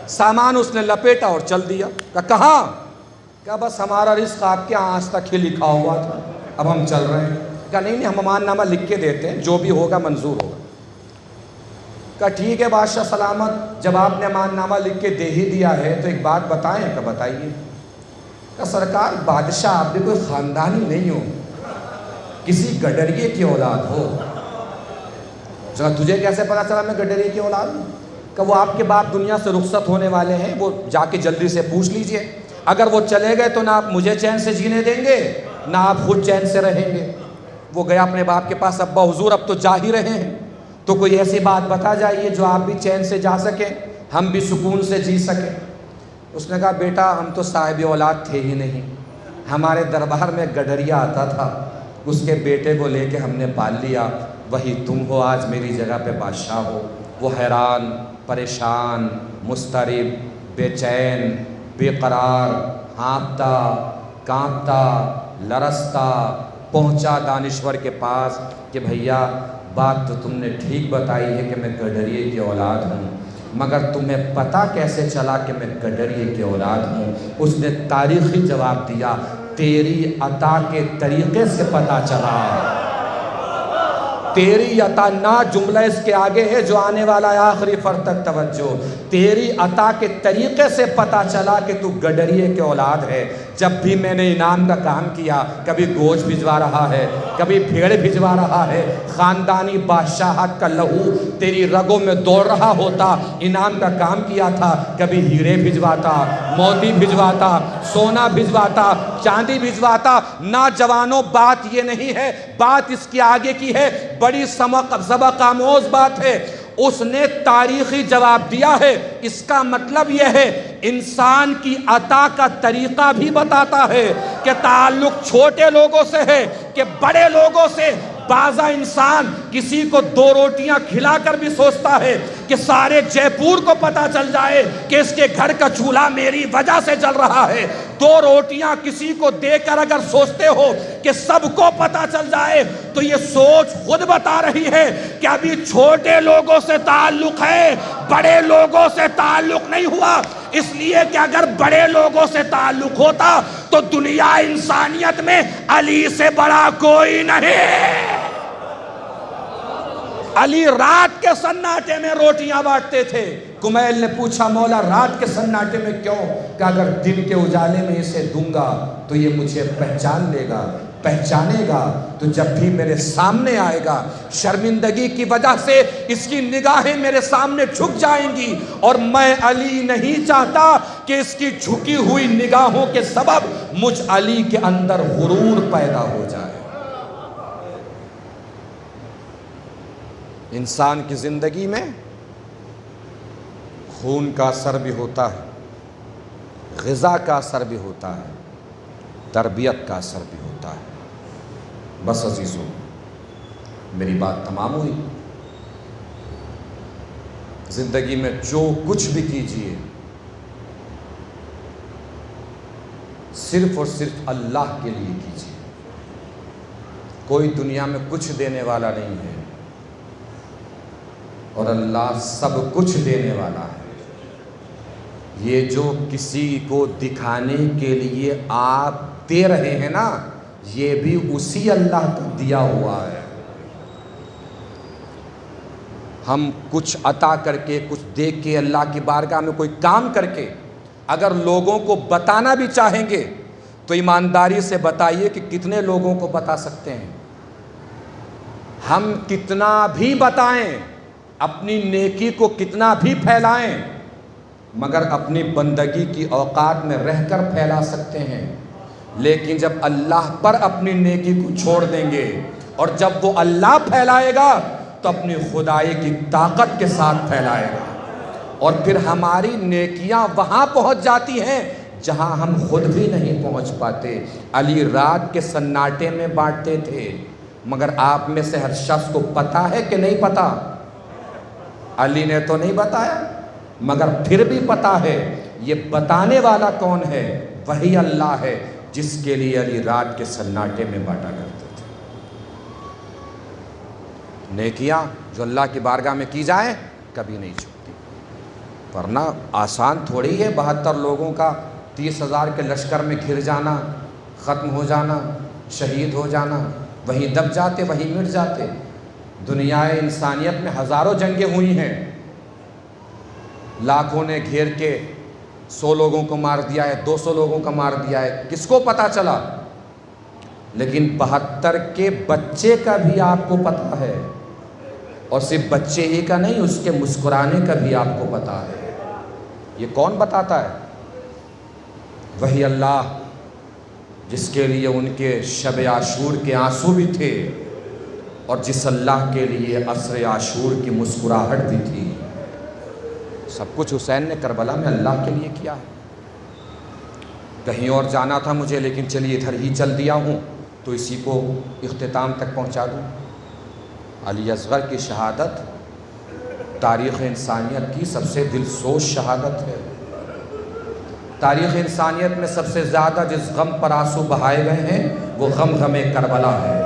سامان اس نے لپیٹا اور چل دیا۔ کہاں؟ کہا بس ہمارا رزق آپ کے آنچ تک ہی لکھا ہوا تھا، اب ہم چل رہے ہیں۔ کہا نہیں ہم امان نامہ لکھ کے دیتے ہیں، جو بھی ہوگا منظور ہوگا۔ کہا ٹھیک ہے بادشاہ سلامت، جب آپ نے امان نامہ لکھ کے دے ہی دیا ہے تو ایک بات بتائیں۔ کہ بتائیے۔ کہ سرکار بادشاہ آپ بھی کوئی خاندانی نہیں ہو، کسی گڈریے کی اولاد ہو۔ تجھے کیسے پتا چلا میں گڈریے کی اولاد ہوں؟ کہ وہ آپ کے باپ دنیا سے رخصت ہونے والے ہیں، وہ جا کے جلدی سے پوچھ لیجئے، اگر وہ چلے گئے تو نہ آپ مجھے چین سے جینے دیں گے نہ آپ خود چین سے رہیں گے۔ وہ گیا اپنے باپ کے پاس، ابا حضور اب تو جا ہی رہے ہیں، تو کوئی ایسی بات بتا جائیے جو آپ بھی چین سے جا سکیں، ہم بھی سکون سے جی سکیں۔ اس نے کہا بیٹا ہم تو صاحب اولاد تھے ہی نہیں، ہمارے دربار میں گڈریا آتا تھا، اس کے بیٹے کو لے کے ہم نے پال لیا، وہی تم ہو، آج میری جگہ پہ بادشاہ ہو۔ وہ حیران، پریشان، مضطرب، بے چین، بے قرار، ہانپتا، کانپتا، لرزتا پہنچا دانشور کے پاس کہ بھیا بات تو تم نے ٹھیک بتائی ہے کہ میں گڈریے کی اولاد ہوں، مگر تمہیں پتہ کیسے چلا کہ میں گڈریے کی اولاد ہوں؟ اس نے تاریخی جواب دیا، تیری عطا کے طریقے سے پتہ چلا۔ تیری عطا نہ جملہ اس کے آگے ہے جو آنے والا ہے آخری فر تک توجہ، تیری عطا کے طریقے سے پتہ چلا کہ تو گڈریے کے اولاد ہے۔ جب بھی میں نے انعام کا کام کیا، کبھی گوشت بھجوا رہا ہے، کبھی بھیڑ بھجوا رہا ہے، خاندانی بادشاہت کا لہو تیری رگوں میں دوڑ رہا ہوتا، انعام کا کام کیا تھا، کبھی ہیرے بھجواتا، موتی بھجواتا، سونا بھجواتا، چاندی بھجواتا۔ نوجوانوں بات یہ نہیں ہے، بات اس کے آگے کی ہے، بڑی سبق آموز بات ہے۔ اس نے تاریخی جواب دیا ہے۔ اس کا مطلب یہ ہے انسان کی عطا کا طریقہ بھی بتاتا ہے کہ تعلق چھوٹے لوگوں سے ہے کہ بڑے لوگوں سے۔ بعض انسان کسی کو 2 روٹیاں کھلا کر بھی سوچتا ہے کہ سارے جے پور کو پتا چل جائے کہ اس کے گھر کا چولہا میری وجہ سے جل رہا ہے۔ 2 روٹیاں کسی کو دے کر اگر سوچتے ہو کہ سب کو پتا چل جائے تو یہ سوچ خود بتا رہی ہے کہ ابھی چھوٹے لوگوں سے تعلق ہے، بڑے لوگوں سے تعلق نہیں ہوا۔ اس لیے کہ اگر بڑے لوگوں سے تعلق ہوتا تو دنیا انسانیت میں علی سے بڑا کوئی نہیں۔ علی رات کے سناٹے میں روٹیاں بانٹتے تھے۔ کمیل نے پوچھا مولا رات کے سناٹے میں کیوں؟ کہ اگر دن کے اجالے میں اسے دوں گا تو یہ مجھے پہچان لے گا، پہچانے گا تو جب بھی میرے سامنے آئے گا شرمندگی کی وجہ سے اس کی نگاہیں میرے سامنے جھک جائیں گی، اور میں علی نہیں چاہتا کہ اس کی جھکی ہوئی نگاہوں کے سبب مجھ علی کے اندر غرور پیدا ہو جائے۔ انسان کی زندگی میں خون کا اثر بھی ہوتا ہے، غذا کا اثر بھی ہوتا ہے، تربیت کا اثر بھی ہوتا ہے۔ بس عزیزو میری بات تمام ہوئی۔ زندگی میں جو کچھ بھی کیجئے صرف اور صرف اللہ کے لیے کیجئے۔ کوئی دنیا میں کچھ دینے والا نہیں ہے، اور اللہ سب کچھ دینے والا ہے۔ یہ جو کسی کو دکھانے کے لیے آپ دے رہے ہیں نا، یہ بھی اسی اللہ کا دیا ہوا ہے۔ ہم کچھ عطا کر کے، کچھ دے کے، اللہ کی بارگاہ میں کوئی کام کر کے اگر لوگوں کو بتانا بھی چاہیں گے تو ایمانداری سے بتائیے کہ کتنے لوگوں کو بتا سکتے ہیں؟ ہم کتنا بھی بتائیں، اپنی نیکی کو کتنا بھی پھیلائیں، مگر اپنی بندگی کی اوقات میں رہ کر پھیلا سکتے ہیں، لیکن جب اللہ پر اپنی نیکی کو چھوڑ دیں گے اور جب وہ اللہ پھیلائے گا تو اپنی خدائی کی طاقت کے ساتھ پھیلائے گا، اور پھر ہماری نیکیاں وہاں پہنچ جاتی ہیں جہاں ہم خود بھی نہیں پہنچ پاتے۔ علی رات کے سناٹے میں بانٹتے تھے، مگر آپ میں سے ہر شخص کو پتا ہے کہ نہیں پتا؟ علی نے تو نہیں بتایا، مگر پھر بھی پتا ہے۔ یہ بتانے والا کون ہے؟ وہی اللہ ہے جس کے لیے علی رات کے سناٹے میں بانٹا کرتے تھے۔ نیکیاں جو اللہ کی بارگاہ میں کی جائیں کبھی نہیں چھوٹتی، ورنہ آسان تھوڑی ہے 72 لوگوں کا 30,000 کے لشکر میں گھر جانا، ختم ہو جانا، شہید ہو جانا، وہیں دب جاتے، وہیں مٹ جاتے۔ دنیا انسانیت میں ہزاروں جنگیں ہوئی ہیں، لاکھوں نے گھیر کے 100 لوگوں کو مار دیا ہے، 200 لوگوں کا مار دیا ہے، کس کو پتا چلا؟ لیکن 72 کے بچے کا بھی آپ کو پتا ہے، اور صرف بچے ہی کا نہیں، اس کے مسکرانے کا بھی آپ کو پتا ہے۔ یہ کون بتاتا ہے؟ وہی اللہ جس کے لیے ان کے شب عاشور کے آنسو بھی تھے، اور جس اللہ کے لیے عصر عاشور کی مسکراہٹ بھی تھی۔ سب کچھ حسین نے کربلا میں اللہ کے لیے کیا ہے۔ کہیں اور جانا تھا مجھے، لیکن چلیے ادھر ہی چل دیا ہوں تو اسی کو اختتام تک پہنچا دوں۔ علی اصغر کی شہادت تاریخ انسانیت کی سب سے دلسوز شہادت ہے۔ تاریخ انسانیت میں سب سے زیادہ جس غم پر آنسو بہائے گئے ہیں وہ غم کربلا ہے،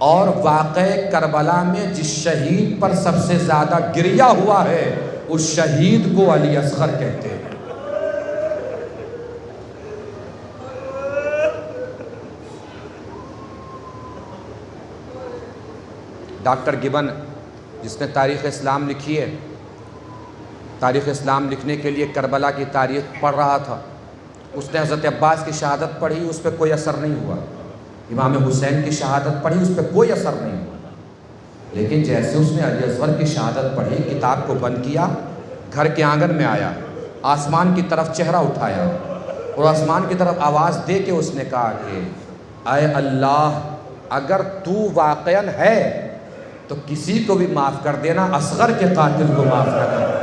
اور واقعہ کربلا میں جس شہید پر سب سے زیادہ گریہ ہوا ہے اس شہید کو علی اصغر کہتے ہیں۔ ڈاکٹر گبن جس نے تاریخ اسلام لکھی ہے، تاریخ اسلام لکھنے کے لیے کربلا کی تاریخ پڑھ رہا تھا، اس نے حضرت عباس کی شہادت پڑھی، اس پہ کوئی اثر نہیں ہوا۔ امام حسین کی شہادت پڑھی، اس پہ کوئی اثر نہیں ہوا۔ لیکن جیسے اس نے علی اصغر کی شہادت پڑھی، کتاب کو بند کیا، گھر کے آنگن میں آیا، آسمان کی طرف چہرہ اٹھایا اور آسمان کی طرف آواز دے کے اس نے کہا کہ اے اللہ، اگر تو واقعاً ہے تو کسی کو بھی معاف کر دینا، اصغر کے قاتل کو معاف نہ کرنا۔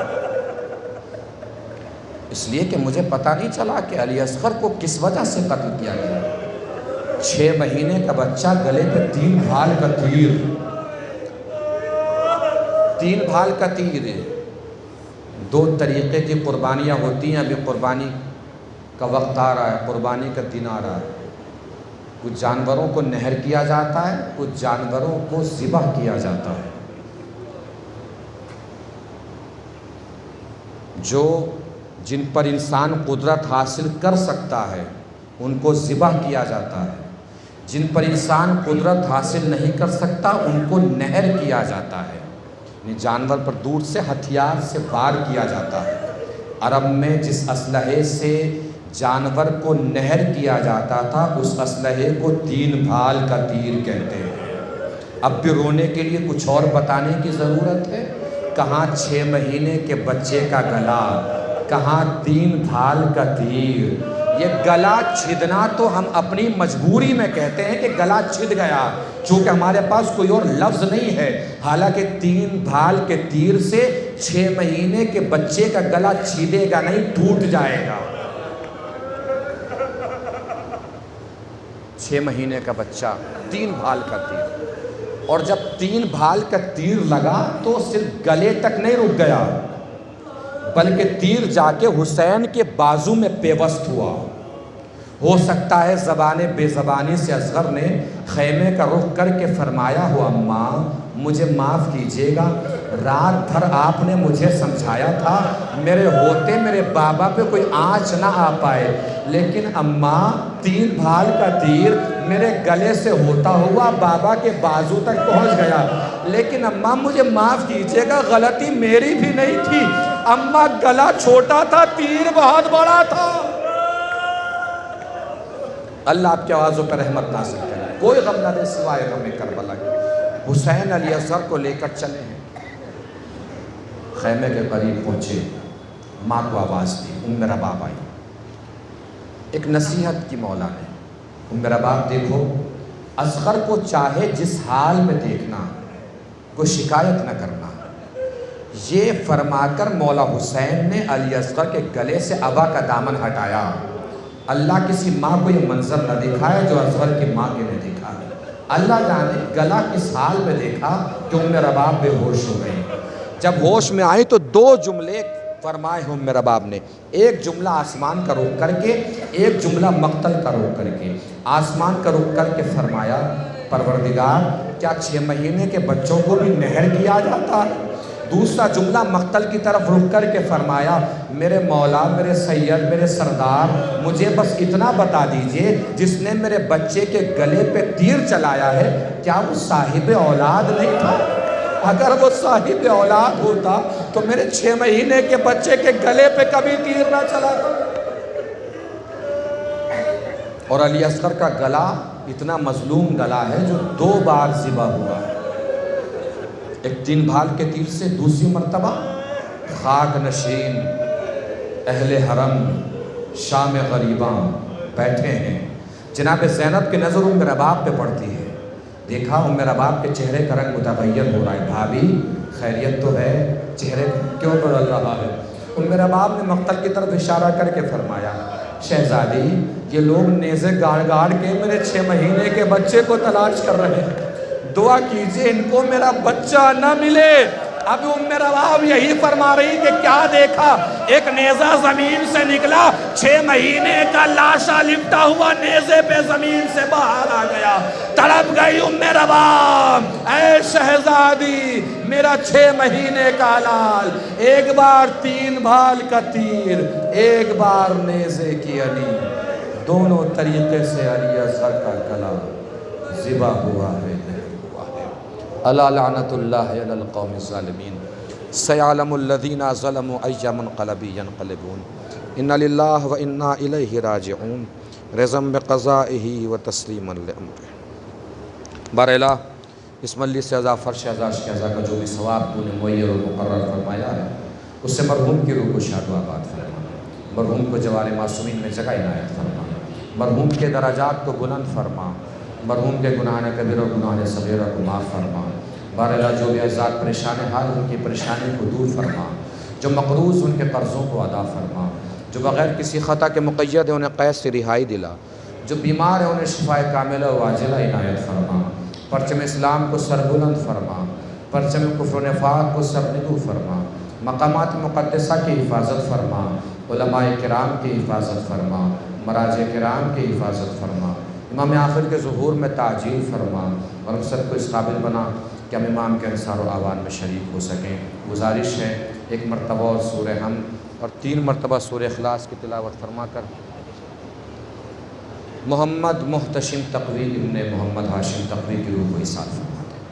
اس لیے کہ مجھے پتہ نہیں چلا کہ علی اصغر کو کس وجہ سے قتل کیا گیا۔ 6 مہینے کا بچہ، گلے پہ 3 بھال کا تیر، 3 بھال کا تیر ہے۔ 2 طریقے کی قربانیاں ہوتی ہیں، ابھی قربانی کا وقت آ رہا ہے، قربانی کا دن آ رہا ہے۔ کچھ جانوروں کو نہر کیا جاتا ہے، کچھ جانوروں کو ذبح کیا جاتا ہے۔ جن پر انسان قدرت حاصل کر سکتا ہے ان کو ذبح کیا جاتا ہے، جن پر انسان قدرت حاصل نہیں کر سکتا ان کو نہر کیا جاتا ہے، یعنی جانور پر دور سے ہتھیار سے وار کیا جاتا ہے۔ عرب میں جس اسلحے سے جانور کو نہر کیا جاتا تھا اس اسلحے کو 3 بھال کا تیر کہتے ہیں۔ اب بھی رونے کے لیے کچھ اور بتانے کی ضرورت ہے؟ کہاں 6 مہینے کے بچے کا گلا، کہاں 3 بھال کا تیر۔ یہ گلا چھدنا تو ہم اپنی مجبوری میں کہتے ہیں کہ گلا چھد گیا، چونکہ ہمارے پاس کوئی اور لفظ نہیں ہے، حالانکہ 3 بھال کے تیر سے 6 مہینے کے بچے کا گلا چھیدے گا نہیں، ٹوٹ جائے گا۔ 6 مہینے کا بچہ، 3 بھال کا تیر، اور جب 3 بھال کا تیر لگا تو صرف گلے تک نہیں رک گیا، بلکہ تیر جا کے حسین کے بازو میں پیوست ہوا۔ ہو سکتا ہے زبان بے زبانی سے اصغر نے خیمے کا رخ کر کے فرمایا ہو، اماں مجھے معاف کیجیے گا، رات بھر آپ نے مجھے سمجھایا تھا میرے ہوتے میرے بابا پہ کوئی آنچ نہ آ پائے، لیکن اماں 3 بھال کا تیر میرے گلے سے ہوتا ہوا بابا کے بازو تک پہنچ گیا، لیکن اماں مجھے معاف کیجیے گا، غلطی میری بھی نہیں تھی، اماں گلا چھوٹا تھا، تیر بہت بڑا تھا۔ اللہ آپ کی آوازوں پر رحمت نازل کرے، کوئی غم نہ دے سوائے غم کربلا کے۔ حسین علی اصغر کو لے کر چلے ہیں، خیمے کے قریب پہنچے، ماں کو آواز دی، ام رباب آئی، ایک نصیحت کی مولا نے، ام رباب دیکھو اصغر کو چاہے جس حال میں دیکھنا، کوئی شکایت نہ کرنا۔ یہ فرما کر مولا حسین نے علی اصغر کے گلے سے ابا کا دامن ہٹایا۔ اللہ کسی ماں کو یہ منظر نہ دکھائے جو اصغر کی ماں کے نے دیکھا، اللہ جانے گلا کس حال میں دیکھا کہ ام رباب بے ہوش ہو گئی۔ جب ہوش میں آئی تو 2 جملے فرمائے ام رباب نے، ایک جملہ آسمان کا رخ کر کے، ایک جملہ مقتل کا رخ کر کے۔ آسمان کا رخ کر کے فرمایا، پروردگار کیا 6 مہینے کے بچوں کو بھی نہر کیا جاتا ہے؟ دوسرا جملہ مقتل کی طرف رخ کر کے فرمایا، میرے مولا، میرے سید، میرے سردار، مجھے بس اتنا بتا دیجئے، جس نے میرے بچے کے گلے پہ تیر چلایا ہے کیا وہ صاحب اولاد نہیں تھا؟ اگر وہ صاحب اولاد ہوتا تو میرے 6 مہینے کے بچے کے گلے پہ کبھی تیر نہ چلاتا۔ اور علی اصغر کا گلا اتنا مظلوم گلا ہے جو 2 بار ذبح ہوا ہے، ایک 3 بھال کے تیر سے، دوسری مرتبہ خاک نشین اہل حرم شام غریباں بیٹھے ہیں، جناب زینب کی نظر ام رباب پہ پڑتی ہے، دیکھا ام رباب کے چہرے کا رنگ متغیر ہو رہا ہے، بھابی خیریت تو ہے، چہرے کیوں بدل رہا ہے؟ ام رباب نے مقتل کی طرف اشارہ کر کے فرمایا، شہزادی یہ لوگ نیزے گاڑ گاڑ کے میرے 6 مہینے کے بچے کو تلاش کر رہے ہیں، دعا کیجئے ان کو میرا بچہ نہ ملے۔ اب ام رباب یہی فرما رہی کہ کیا دیکھا؟ ایک نیزہ زمین سے نکلا، 6 مہینے کا لاشا لپٹا ہوا نیزے پہ زمین سے باہر آ گیا، تڑپ گئی ام رباب، اے شہزادی میرا 6 مہینے کا لال، ایک بار 3 بھال کا تیر، ایک بار نیزے کی علی، دونوں طریقے سے علی اصغر کا گلا ذبح ہوا ہے۔ الا لعنت اللہ علی القوم الظالمین سیعلم الذین ظلموا ای منقلب ینقلبون ان للہ و انا الیہ راجعون رضا بقضائہ و تسلیما لامرہ۔ بار الہ اس مجلس سے ازا فرش ازا اشکازا کا جو بھی ثواب تو نے معیر و مقرر فرمایا ہے اس سے مرحوم کی روح کو شاد و آباد فرما، مرحوم کو جوار معصومین میں جگہ عنایت فرما، مرحوم کے درجات کو بلند فرما، مرحوم کے گناہ کبیرہ و گناہ صغیرہ کو معاف فرما، بہرحال جو بھی آزاد پریشان حال ان کی پریشانی کو دور فرما، جو مقروض ان کے قرضوں کو ادا فرما، جو بغیر کسی خطا کے مقید ہیں انہیں قید سے رہائی دلا، جو بیمار ہیں انہیں شفائے کاملہ و عاجلہ عنایت فرما، پرچم اسلام کو سربلند فرما، پرچم کفر و نفاق کو سرنگو فرما، مقامات مقدسہ کی حفاظت فرما، علماء کرام کی حفاظت فرما، مراجع کرام کی حفاظت فرما، امام آخر کے ظہور میں تعجیل فرما، اور ہم سب کو اس قابل بنا کہ ہم امام کے انصار و اعوان میں شریک ہو سکیں۔ گزارش ہے ایک مرتبہ اور سورہ حمد اور 3 مرتبہ سورہ اخلاص کی تلاوت فرما کر محمد محتشم تقوی ابن محمد ہاشم تقوی کی روح کو احسان فرما دیں۔